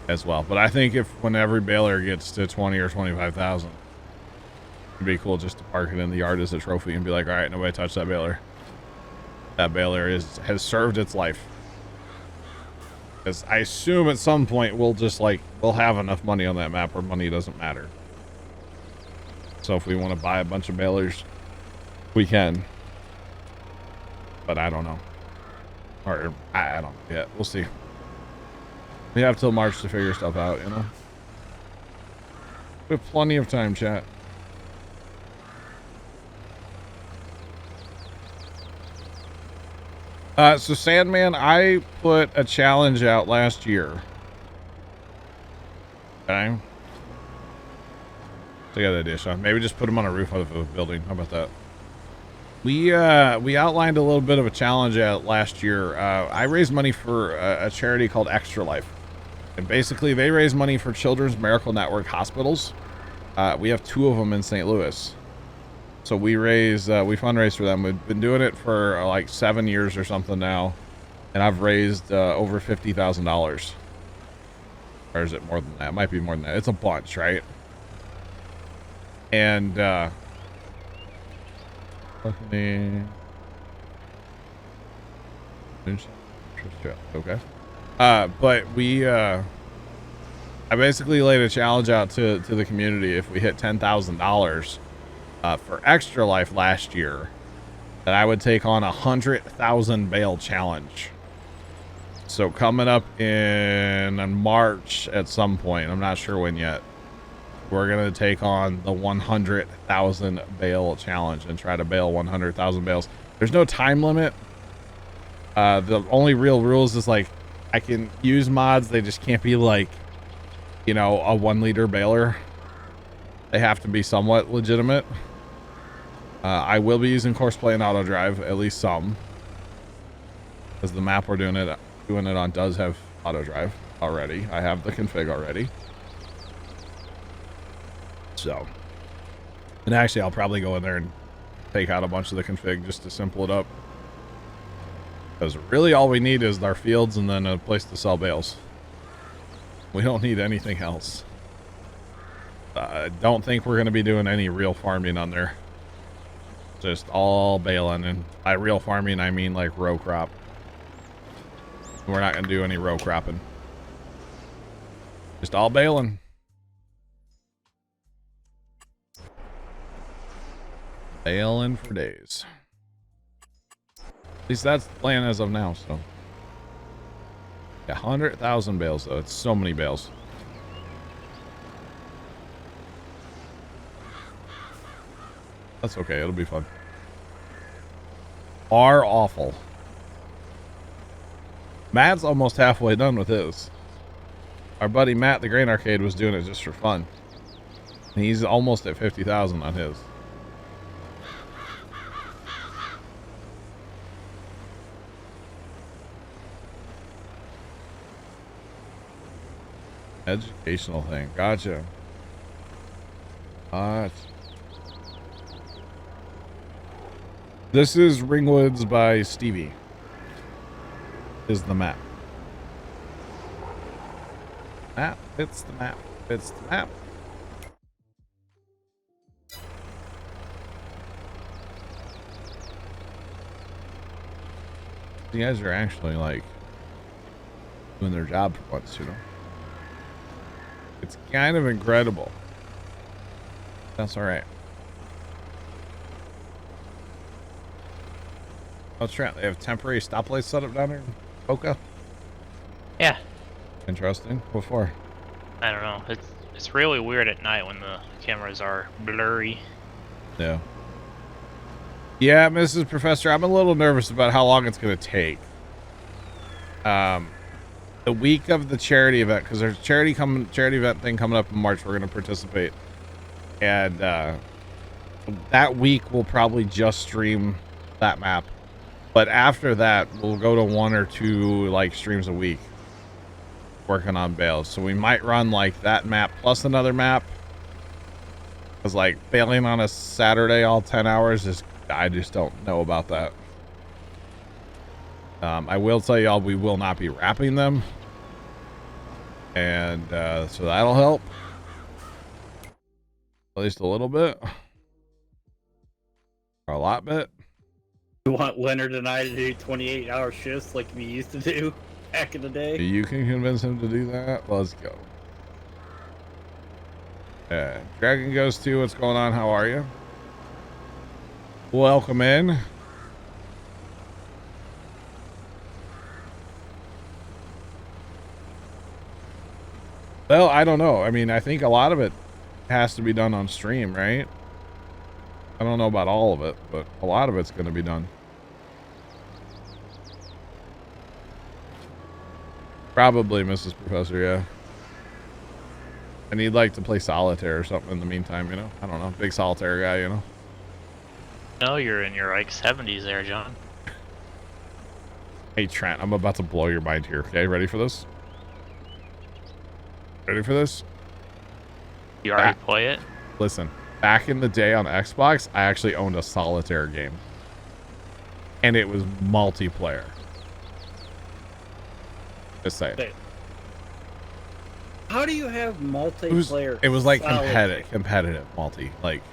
as well. But I think if when every baler gets to 20 or 25,000, it'd be cool just to park it in the yard as a trophy and be like, all right, nobody touch that baler. That baler has served its life. Because I assume at some point we'll have enough money on that map where money doesn't matter. So if we want to buy a bunch of balers, we can. But I don't know. Or I don't know yet. We'll see. We have till March to figure stuff out, you know? We have plenty of time, chat. So Sandman, I put a challenge out last year. Okay. So yeah, that dish on. Maybe just put them on a roof of a building. How about that? We outlined a little bit of a challenge out last year. I raised money for a charity called Extra Life. And basically they raise money for Children's Miracle Network hospitals. We have 2 of them in St. Louis. So we fundraise for them. We've been doing it for like 7 years or something now. And I've raised over $50,000. Or is it more than that? It might be more than that. It's a bunch, right? And okay. But I basically laid a challenge out to the community. If we hit $10,000 for Extra Life last year, that I would take on 100,000 bale challenge. So coming up in March at some point, I'm not sure when yet, we're going to take on the 100,000 bale challenge and try to bale 100,000 bales. There's no time limit. The only real rules is like I can use mods. They just can't be like, you know, a 1 liter baler. They have to be somewhat legitimate. I will be using Courseplay and auto drive, at least some, because the map we're doing it on does have auto drive already. I have the config already. So, and actually I'll probably go in there and take out a bunch of the config just to simple it up. Because really all we need is our fields and then a place to sell bales. We don't need anything else. I don't think we're going to be doing any real farming on there. Just all baling. And by real farming, I mean like row crop. We're not going to do any row cropping. Just all baling. Bailing for days. At least that's the plan as of now, so. Yeah, 100,000 bales, though. It's so many bales. That's okay. It'll be fun. Are awful. Matt's almost halfway done with his. Our buddy Matt, the Grain Arcade, was doing it just for fun. And he's almost at 50,000 on his. Educational thing. Gotcha. This is Ringwoods by Stevie. Is the map. Map. It's the map. It's the map. You guys are actually like doing their job for once, you know. It's kind of incredible. That's all right. Oh, Trent, they have temporary stoplights set up down here in Boca? Yeah. Interesting. What for? I don't know. It's really weird at night when the cameras are blurry. Yeah. Yeah, Mrs. Professor, I'm a little nervous about how long it's going to take. The week of the charity event, because there's a charity event thing coming up in March, we're going to participate. And that week we'll probably just stream that map. But after that, we'll go to 1 or 2 like streams a week working on bales. So we might run like that map plus another map Because like bailing on a Saturday all 10 hours is, I just don't know about that. I will tell y'all we will not be wrapping them. And so that'll help. At least a little bit. Or a lot bit. You want Leonard and I to do 28-hour shifts like we used to do back in the day? You can convince him to do that. Let's go. Dragon Ghost 2, what's going on? How are you? Welcome in. Well, I don't know. I mean, I think a lot of it has to be done on stream, right? I don't know about all of it, but a lot of it's going to be done. Probably, Mrs. Professor, yeah. And he'd like to play solitaire or something in the meantime, you know? I don't know. Big solitaire guy, you know? No, you're in your like 70s there, John. Hey, Trent, I'm about to blow your mind here, okay? Ready for this? Ready for this? You already play it? Listen, back in the day on Xbox, I actually owned a solitaire game. And it was multiplayer. Just saying. Wait. How do you have multiplayer? It was like solitaire? competitive multi. Like,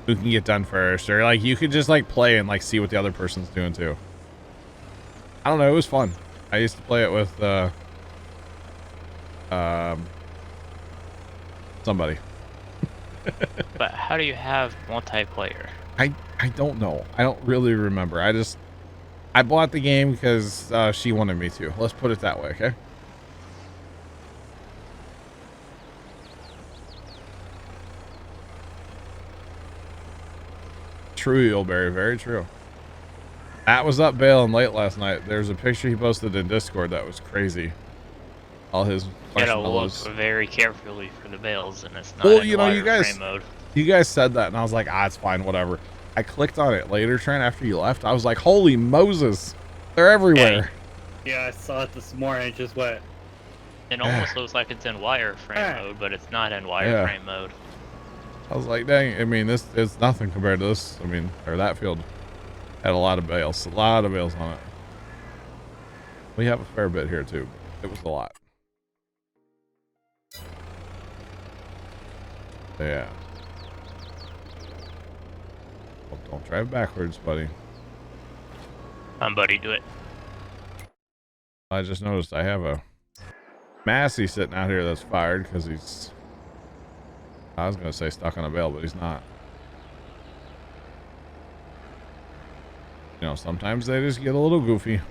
who can get done first? Or like, you could just like play and like see what the other person's doing too. I don't know. It was fun. I used to play it with somebody. But how do you have multiplayer? I don't know. I don't really remember. I bought the game because she wanted me to. Let's put it that way, okay? True, Yulberry. Very true. Matt was up bailing late last night. There's a picture he posted in Discord that was crazy. All his You gotta look marshmallows. very carefully for the bales, and it's not Well, in you know, you wireframe mode. You guys said that, and I was like, it's fine, whatever. I clicked on it later, Trent, after you left. I was like, holy Moses. They're everywhere. Yeah, I saw it this morning. It just went. It almost looks like it's in wireframe mode, but it's not in wireframe mode. I was like, dang, I mean, this is nothing compared to this. I mean, or that field had a lot of bales on it. We have a fair bit here, too. It was a lot. Yeah. Well, don't drive backwards, buddy. Buddy, do it. I just noticed I have a Massey sitting out here that's fired because he's, I was going to say stuck on a bale, but he's not. You know, sometimes they just get a little goofy.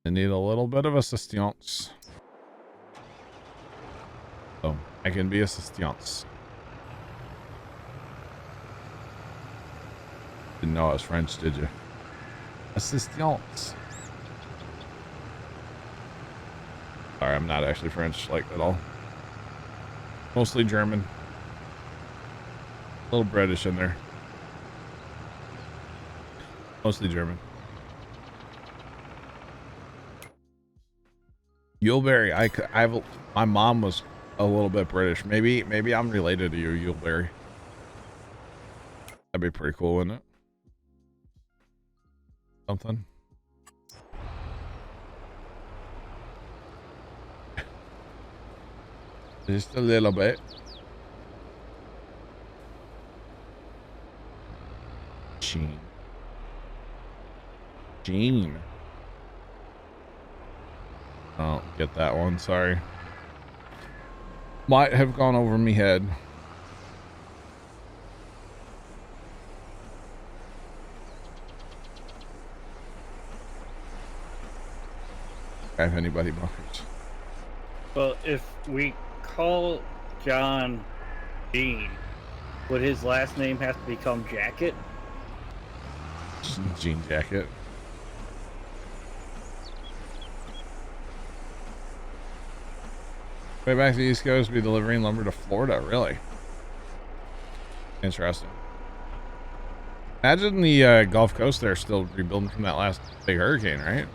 They need a little bit of assistance. So, I can be assistance. Didn't know I was French, did you? Assistance. Sorry, I'm not actually French, like, at all. Mostly German. A little British in there. Mostly German. Yulberry, my mom was a little bit British. Maybe I'm related to you, Yulberry. That'd be pretty cool, wouldn't it? Something. Just a little bit. Gene. I don't get that one, sorry. Might have gone over me head. Have anybody bunkers? Well, if we call John Dean, would his last name have to become Jacket? Jean Jacket. Way back to the East Coast, be delivering lumber to Florida. Really interesting. Imagine the Gulf Coast there still rebuilding from that last big hurricane, right?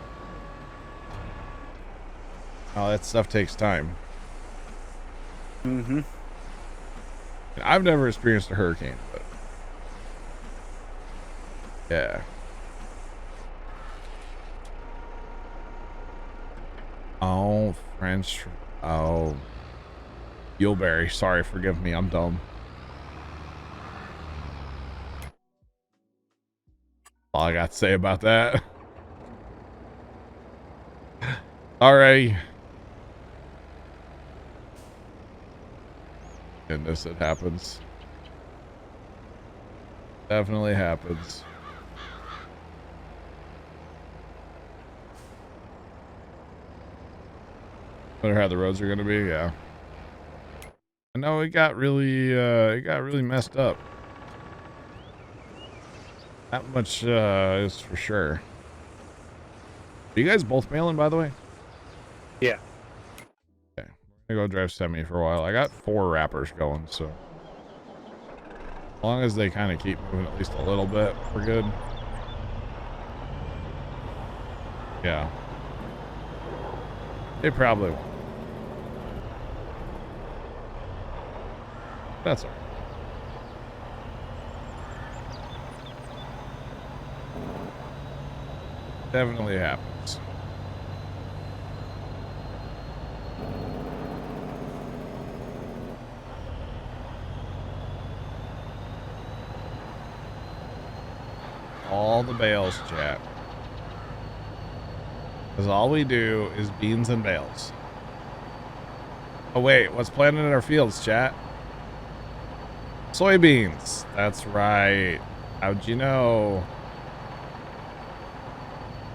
Oh, that stuff takes time. Mm-hmm. I've never experienced a hurricane, but yeah. Oh, French. Oh, Yuleberry. Sorry, forgive me. I'm dumb. All I got to say about that. Alrighty. Goodness, it happens. Definitely happens. Wonder how the roads are gonna be. Yeah. I know it got really messed up. That much is for sure. Are you guys both mailing, by the way? Yeah. Okay. I'm gonna go drive semi for a while. I got 4 wrappers going, so as long as they kind of keep moving at least a little bit, we're good. Yeah. They probably won't. That's all right. Definitely happens. All the bales, chat. Because all we do is beans and bales. Oh wait, what's planted in our fields, chat? Soybeans. That's right. How'd you know?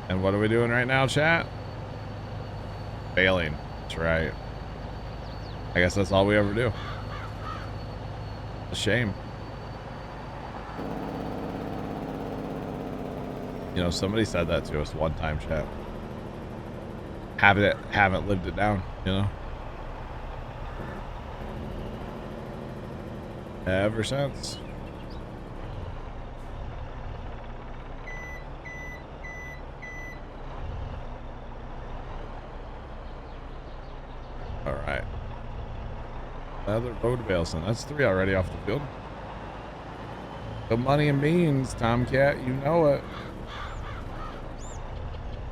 And what are we doing right now, chat? Baling. That's right. I guess that's all we ever do. A shame. You know, somebody said that to us one time, chat. Haven't lived it down, you know? Ever since. All right. Another road baleson. That's 3 already off the field. Good money and beans, Tomcat. You know it.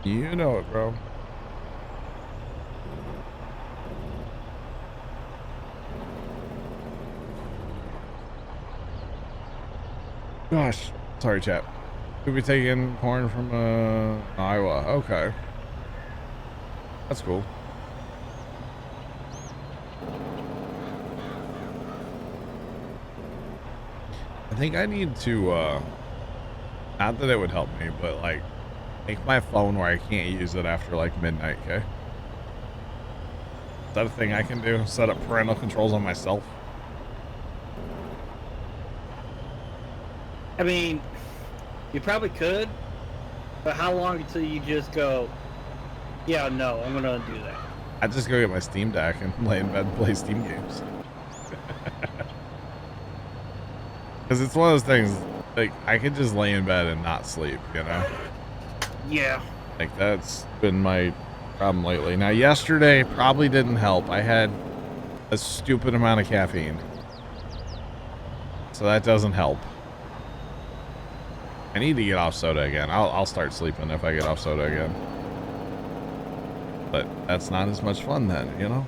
You know it, bro. Gosh. Sorry, chat. Could be taking corn from Iowa. Okay. That's cool. I think I need to, not that it would help me, but like, make my phone where I can't use it after like midnight, okay? Is that a thing I can do? Set up parental controls on myself? I mean, you probably could, but how long until you just go, yeah, no, I'm gonna undo that? I just go get my Steam Deck and lay in bed and play Steam games. Because it's one of those things, like, I could just lay in bed and not sleep, you know? Yeah. Like, that's been my problem lately. Now, yesterday probably didn't help. I had a stupid amount of caffeine. So that doesn't help. I need to get off soda again. I'll start sleeping if I get off soda again. But that's not as much fun then, you know?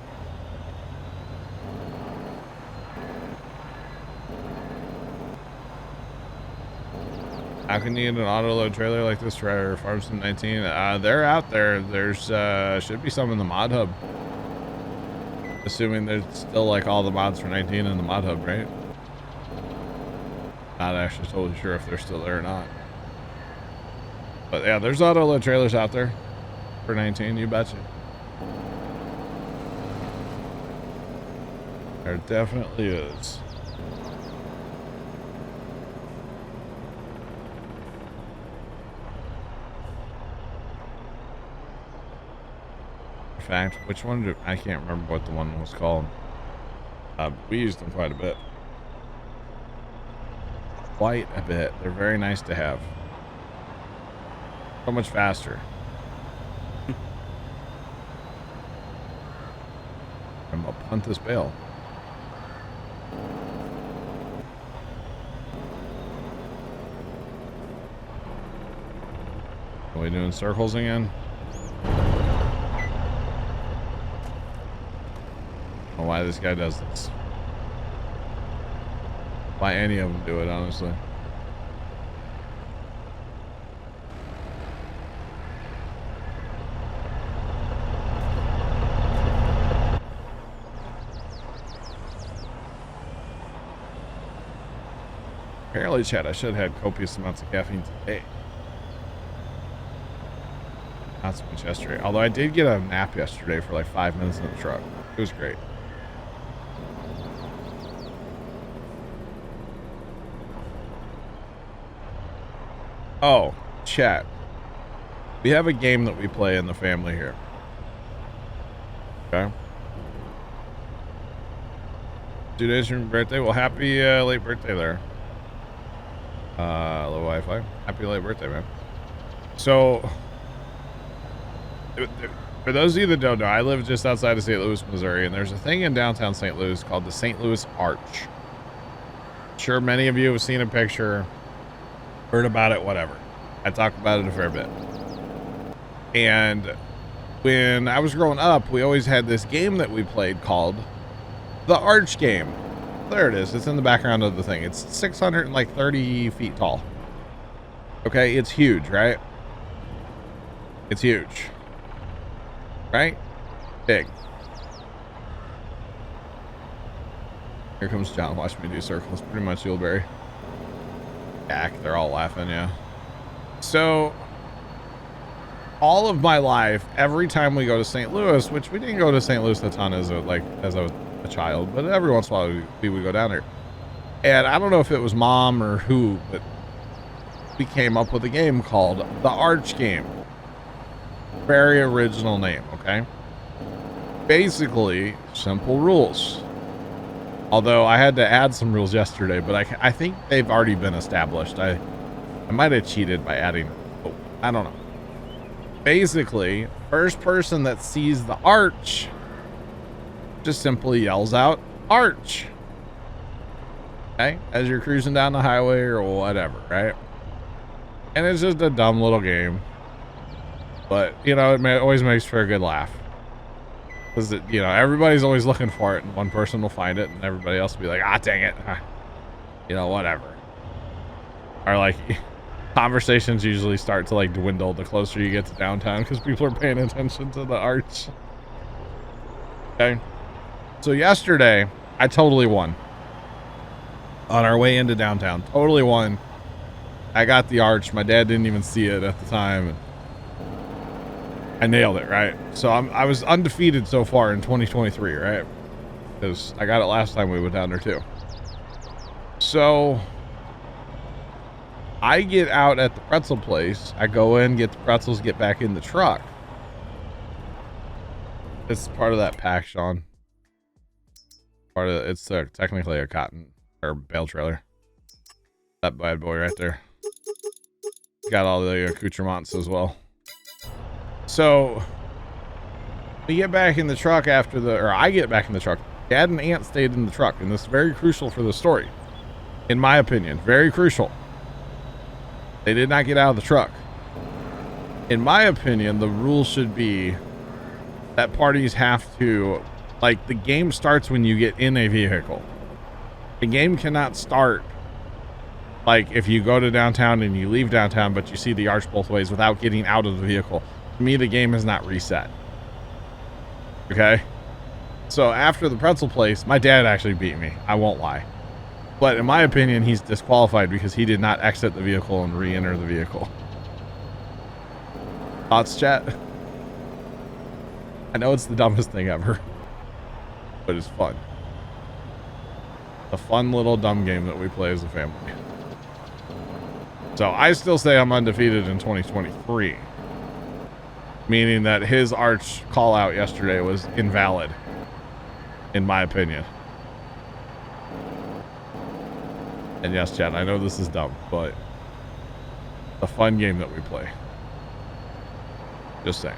How can you get an auto-load trailer like this for Farm Sim 19? They're out there. There's should be some in the mod hub. Assuming there's still like all the mods for 19 in the mod hub, right? Not actually totally sure if they're still there or not. But yeah, there's auto-load trailers out there for 19, you betcha. There definitely is. In fact, which one did I can't remember what the one was called. We used them quite a bit. Quite a bit. They're very nice to have. So much faster. I'm gonna punt this bale. we doing circles again? I don't know why this guy does this. Why any of them do it, honestly. Apparently, Chad, I should have had copious amounts of caffeine today. Not so much yesterday. Although I did get a nap yesterday for like 5 minutes in the truck. It was great. Oh, chat. We have a game that we play in the family here. Okay. 2 days from your birthday. Well, happy late birthday there. Low Wi-Fi. Happy late birthday, man. So, for those of you that don't know, I live just outside of St. Louis, Missouri, and there's a thing in downtown St. Louis called the St. Louis Arch. I'm sure many of you have seen a picture, heard about it, whatever. I talk about it a fair bit. And when I was growing up, we always had this game that we played called the Arch game. There it is. It's in the background of the thing. It's 630 feet tall. Okay, it's huge, right? It's huge. Right? Big. Here comes John. Watch me do circles. Pretty much Yuleberry. Back. They're all laughing, yeah. So, all of my life, every time we go to St. Louis, which we didn't go to St. Louis a ton as a child, but every once in a while we would go down there. And I don't know if it was mom or who, but we came up with a game called the Arch game. Very original name, okay? Basically, simple rules. Although I had to add some rules yesterday, but I think they've already been established. I might have cheated by adding, oh, I don't know. Basically, first person that sees the arch just simply yells out arch. Okay, as you're cruising down the highway or whatever, right? And it's just a dumb little game, but you know, it always makes for a good laugh, because you know, everybody's always looking for it, and one person will find it and everybody else will be like, ah, dang it, you know, whatever. Or like conversations usually start to like dwindle the closer you get to downtown, because people are paying attention to the arch. Okay, so yesterday I totally won on our way into downtown. Totally won. I got the arch. My dad didn't even see it at the time, and I nailed it, right? So I was undefeated so far in 2023, right? Because I got it last time we went down there too. So I get out at the pretzel place. I go in, get the pretzels, get back in the truck. It's part of that pack, Sean. Part of it's technically a cotton or bale trailer. That bad boy right there. Got all the accoutrements as well. So we get back in the truck I get back in the truck. Dad and Aunt stayed in the truck, and this is very crucial for the story, in my opinion. Very crucial. They did not get out of the truck. In my opinion, the rule should be that parties have to, like, the game starts when you get in a vehicle. The game cannot start like if you go to downtown and you leave downtown, but you see the arch both ways without getting out of the vehicle. To me, the game is not reset. Okay? So after the pretzel place, my dad actually beat me. I won't lie. But in my opinion, he's disqualified because he did not exit the vehicle and re-enter the vehicle. Thoughts, chat? I know it's the dumbest thing ever, but it's fun. A fun little dumb game that we play as a family. So I still say I'm undefeated in 2023, meaning that his arch call out yesterday was invalid, in my opinion. And yes, Chad, I know this is dumb, but a fun game that we play. Just saying.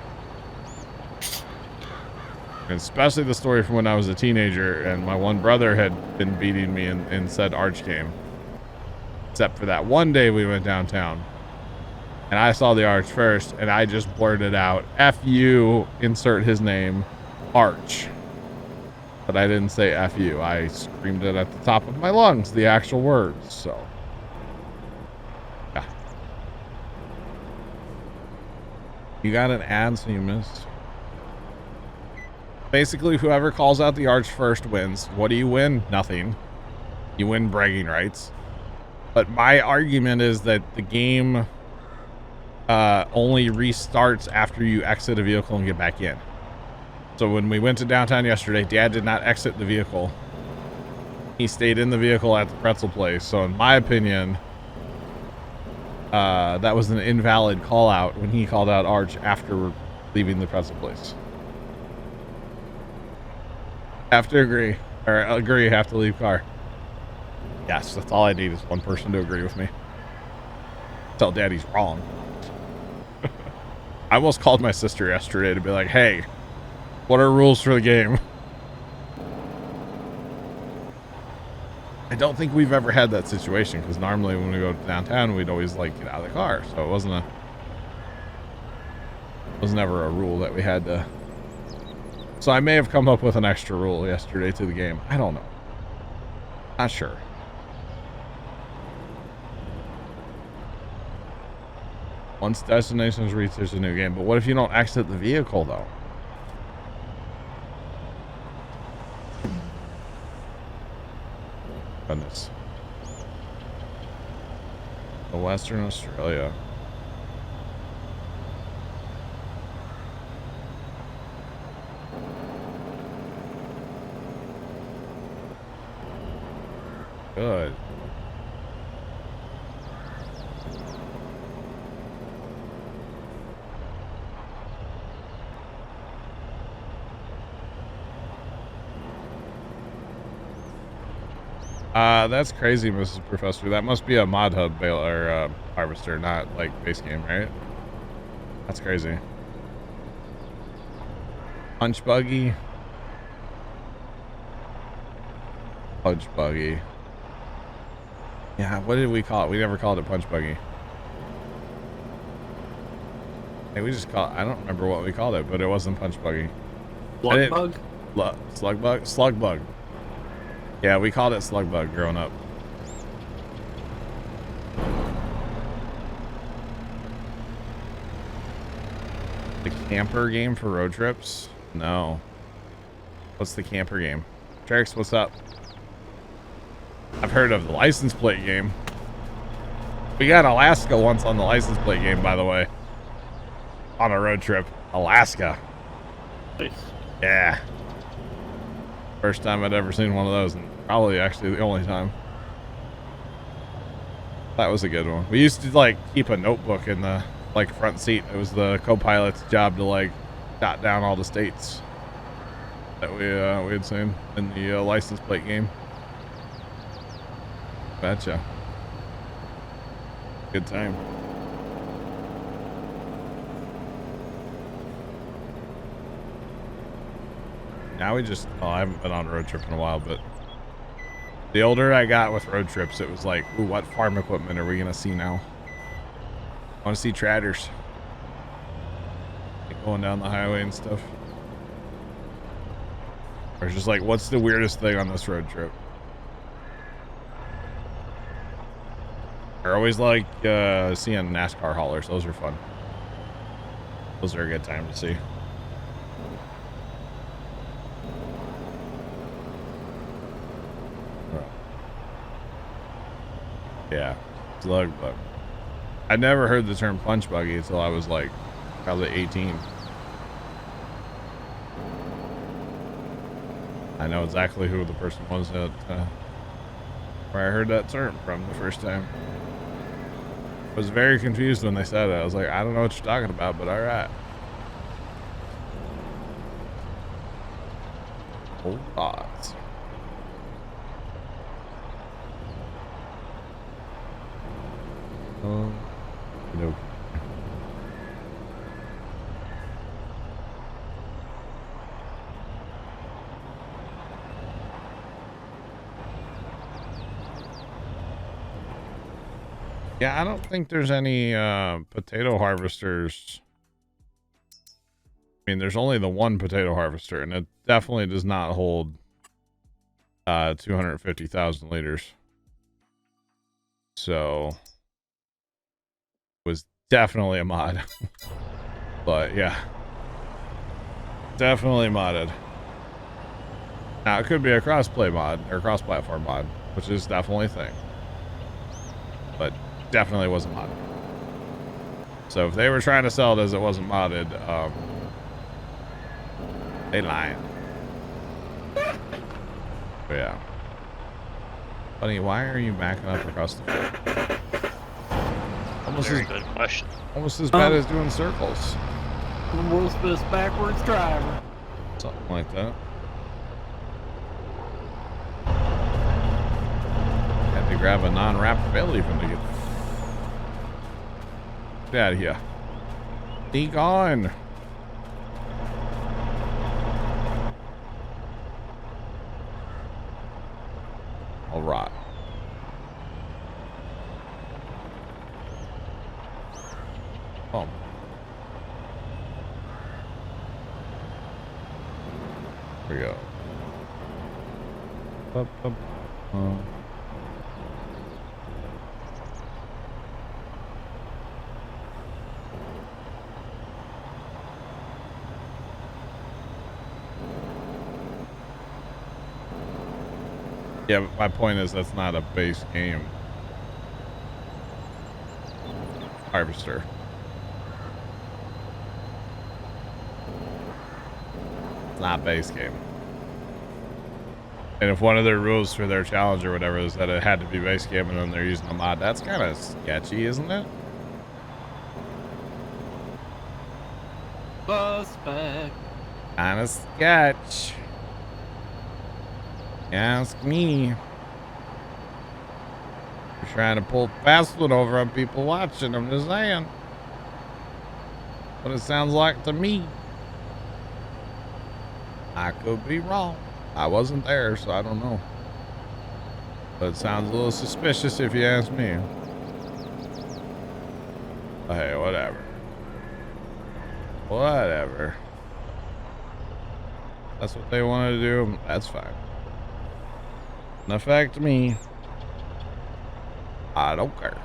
And especially the story from when I was a teenager and my one brother had been beating me in said arch game. Except for that one day we went downtown and I saw the Arch first, and I just blurted out, F you, insert his name, Arch. But I didn't say F you. I screamed it at the top of my lungs, the actual words, so. Yeah. You got an ad, so you missed. Basically, whoever calls out the Arch first wins. What do you win? Nothing. You win bragging rights. But my argument is that the game only restarts after you exit a vehicle and get back in. So when we went to downtown yesterday, Dad did not exit the vehicle. He stayed in the vehicle at the pretzel place. So in my opinion, that was an invalid call out when he called out Arch after leaving the pretzel place. Have to agree. Or agree, have to leave car. Yes, that's all I need is one person to agree with me. Tell Dad he's wrong. I almost called my sister yesterday to be like, hey, what are rules for the game? I don't think we've ever had that situation, because normally when we go downtown, we'd always like get out of the car. So it wasn't ever a rule that we had to. So I may have come up with an extra rule yesterday to the game. I don't know. Not sure. Once destinations reach, there's a new game. But what if you don't exit the vehicle, though? Goodness. The Western Australia. Good. That's crazy, Mrs. Professor. That must be a mod hub or harvester, not like base game, right? That's crazy. Punch buggy. Punch buggy. Yeah, what did we call it? We never called it punch buggy. Hey, we just call it, I don't remember what we called it, but it wasn't punch buggy. Slug bug? Slug bug? Slug bug. Yeah, we called it slug bug growing up. The camper game for road trips? No. What's the camper game? Trix, what's up? I've heard of the license plate game. We got Alaska once on the license plate game, by the way. On a road trip. Alaska. Nice. Yeah. First time I'd ever seen one of those, and probably actually the only time. That was a good one. We used to like keep a notebook in the like front seat. It was the co-pilot's job to like jot down all the states that we had seen in the license plate game. Gotcha. Good time. Now we just, oh, I haven't been on a road trip in a while, but the older I got with road trips, it was like, ooh, what farm equipment are we going to see now? I want to see tradders. Like going down the highway and stuff. Or it's just like, what's the weirdest thing on this road trip? I always like seeing NASCAR haulers. Those are fun. Those are a good time to see. Yeah, slug bug. I never heard the term punch buggy until I was like probably 18. I know exactly who the person was that where I heard that term from the first time. I was very confused when they said it. I was like, I don't know what you're talking about, but all right. Old thoughts. Nope. Yeah, I don't think there's any potato harvesters. I mean, there's only the one potato harvester, and it definitely does not hold 250,000 liters. So it was definitely a mod. But yeah, definitely modded. Now it could be a crossplay mod or cross-platform mod, which is definitely a thing, but definitely wasn't modded. So if they were trying to sell it as it wasn't modded, they lying. But yeah. Buddy, why are you backing up across the field? Almost Very as good question. almost as bad as doing circles. The world's best backwards driver. Something like that. Had to grab a non-wrapped belly from to get out of here. Be gone. All right. Oh. Here we go. Up, up, Yeah, but my point is that's not a base game harvester. It's not base game. And if one of their rules for their challenge or whatever is that it had to be base game and then they're using a mod, that's kind of sketchy, isn't it? Suspect. Kind of sketch. Ask me. You're trying to pull fast one over on people watching. I'm just saying. What it sounds like to me. I could be wrong. I wasn't there, so I don't know. But it sounds a little suspicious if you ask me. But hey, whatever. Whatever. That's what they want to do. That's fine. Doesn't affect me. I don't care.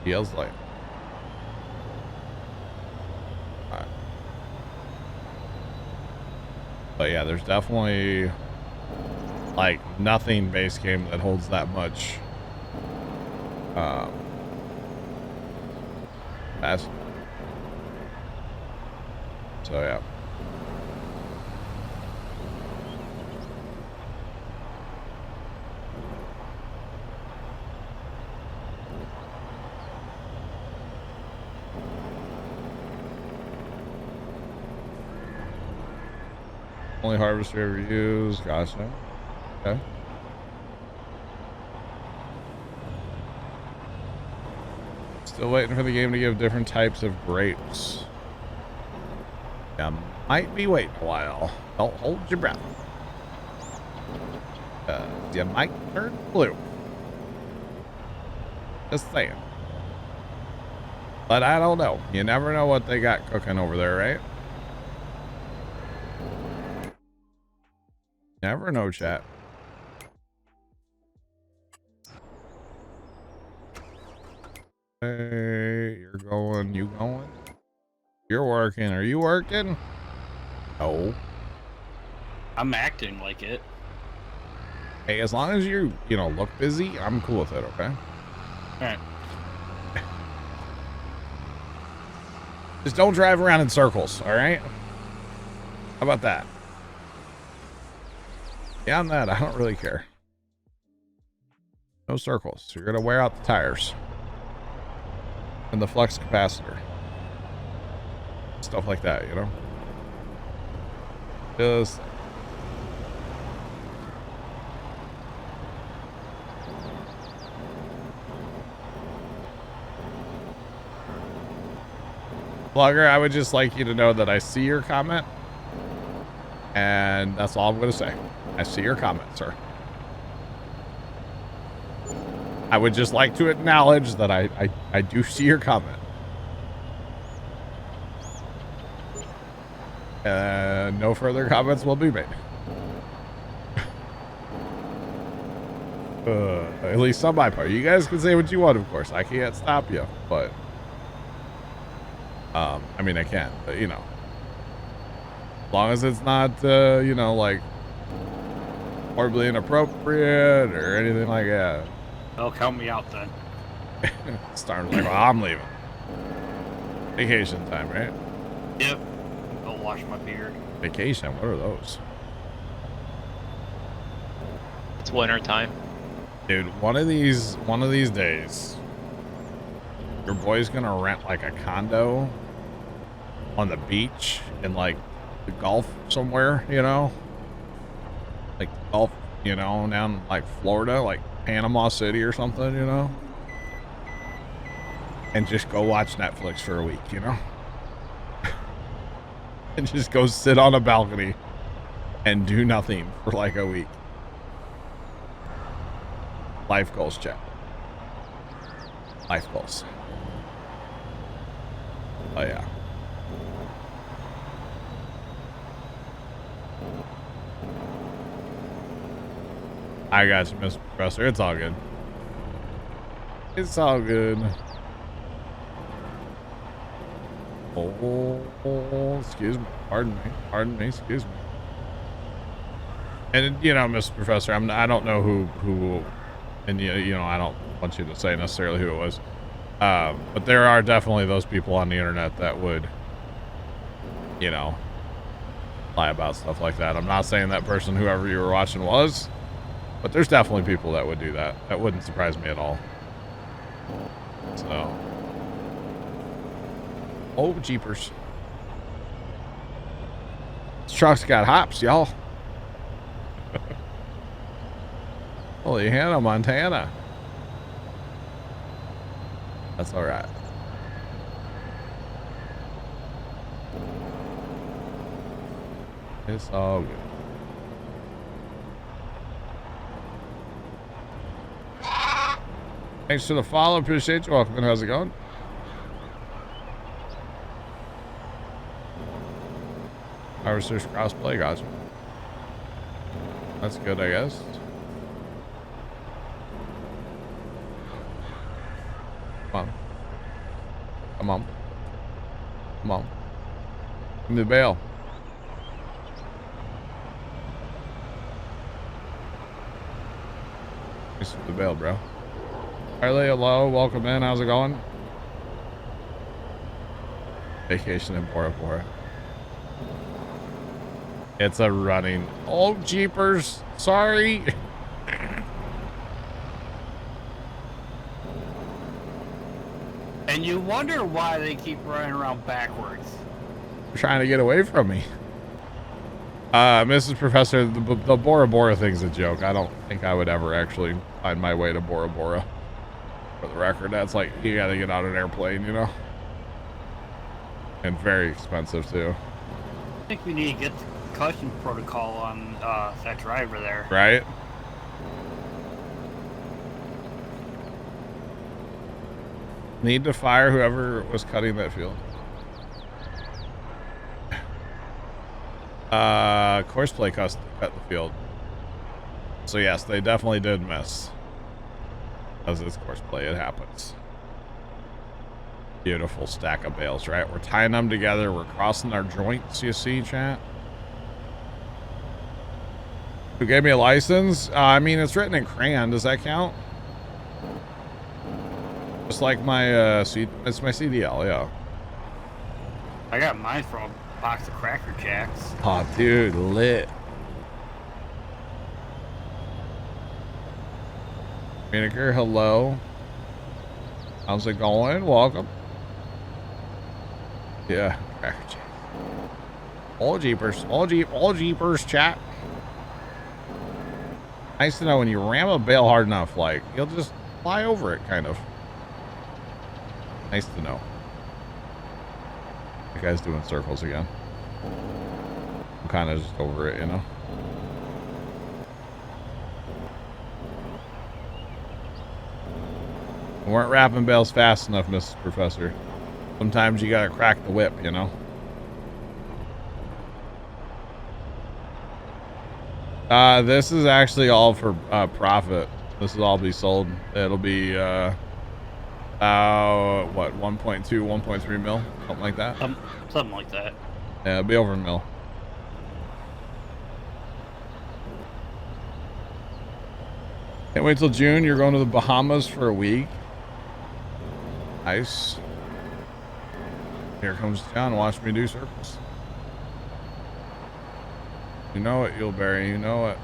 Feels like. Alright. But yeah, there's definitely like nothing base game that holds that much fast. So yeah. Only harvester ever used. Gotcha. Okay. Still waiting for the game to give different types of grapes. Yeah, might be waiting a while. Don't hold your breath. You might turn blue. Just saying. But I don't know. You never know what they got cooking over there, right? Never know, chat. Hey, you're going, you going? You're working. Are you working? No. I'm acting like it. Hey, as long as you know, look busy, I'm cool with it, okay? Alright. Just don't drive around in circles, alright? How about that? Beyond that, I don't really care. No circles. You're gonna wear out the tires. And the flux capacitor. Stuff like that, you know? Just... Vlogger, I would just like you to know that I see your comment. And that's all I'm gonna say. I see your comment, sir. I would just like to acknowledge that I do see your comment. No further comments will be made. At least on my part. You guys can say what you want, of course. I can't stop you, but I mean, I can, but you know, as long as it's not, you know, like horribly inappropriate or anything like that. Oh, count me out then. Storm's like, well, I'm leaving. Vacation time, right? Yep. I'll wash my beard. Vacation? What are those? It's winter time. Dude, one of these days, your boy's gonna rent like a condo on the beach in like the Gulf somewhere, you know? Like Gulf, you know, down like Florida, like Panama City or something, you know? And just go watch Netflix for a week, you know? And just go sit on a balcony and do nothing for like a week. Life goals, chat. Life goals. Oh, yeah. I got you, Mr. Professor. It's all good. It's all good. Oh, excuse me. Pardon me. Excuse me. And, you know, Mr. Professor, I don't know who, and, you know, I don't want you to say necessarily who it was. But there are definitely those people on the internet that would, you know, lie about stuff like that. I'm not saying that person, whoever you were watching, was, but there's definitely people that would do that. That wouldn't surprise me at all. So, oh, jeepers. This truck's got hops, y'all. Holy Hannah Montana. That's all right. It's all good. Thanks for the follow. Appreciate you. Welcome. How's it going? Harvester's crossplay. Gotcha. That's good, I guess. Come on. Come on. Come on. Give me the bail. Give me the bail, bro. Harley, hello. Welcome in. How's it going? Vacation in Bora Bora. It's a running. Oh, jeepers. Sorry. And you wonder why they keep running around backwards. Trying to get away from me. Mrs. Professor, the Bora Bora thing's a joke. I don't think I would ever actually find my way to Bora Bora. For the record, that's like, you gotta get on an airplane, you know? And very expensive, too. I think we need to get the concussion protocol on that driver there. Right? Need to fire whoever was cutting that field. Courseplay cut the field. So yes, they definitely did miss. As it's courseplay, it happens. Beautiful stack of bales, right? We're tying them together. We're crossing our joints, you see, chat? Who gave me a license? I mean, it's written in crayon. Does that count? Just like my, it's my CDL, yeah. I got mine from a box of Cracker Jacks. Oh, dude, lit. Vinegar, hello. How's it going? Welcome. Yeah, Cracker Jack. All jeepers, all jeepers, chat. Nice to know when you ram a bale hard enough, like, you'll just fly over it, kind of. Nice to know. The guy's doing circles again. I'm kind of just over it, you know? We weren't wrapping bales fast enough, Mrs. Professor. Sometimes you gotta crack the whip, you know? This is actually all for profit. This will all be sold. It'll be what, 1.2, 1.3 mil, something like that. Something like that. Yeah, it'll be over a mil. Can't wait till June. You're going to the Bahamas for a week. Nice. Here comes John. Watch me do circles. You know it, Yuleberry. You know it.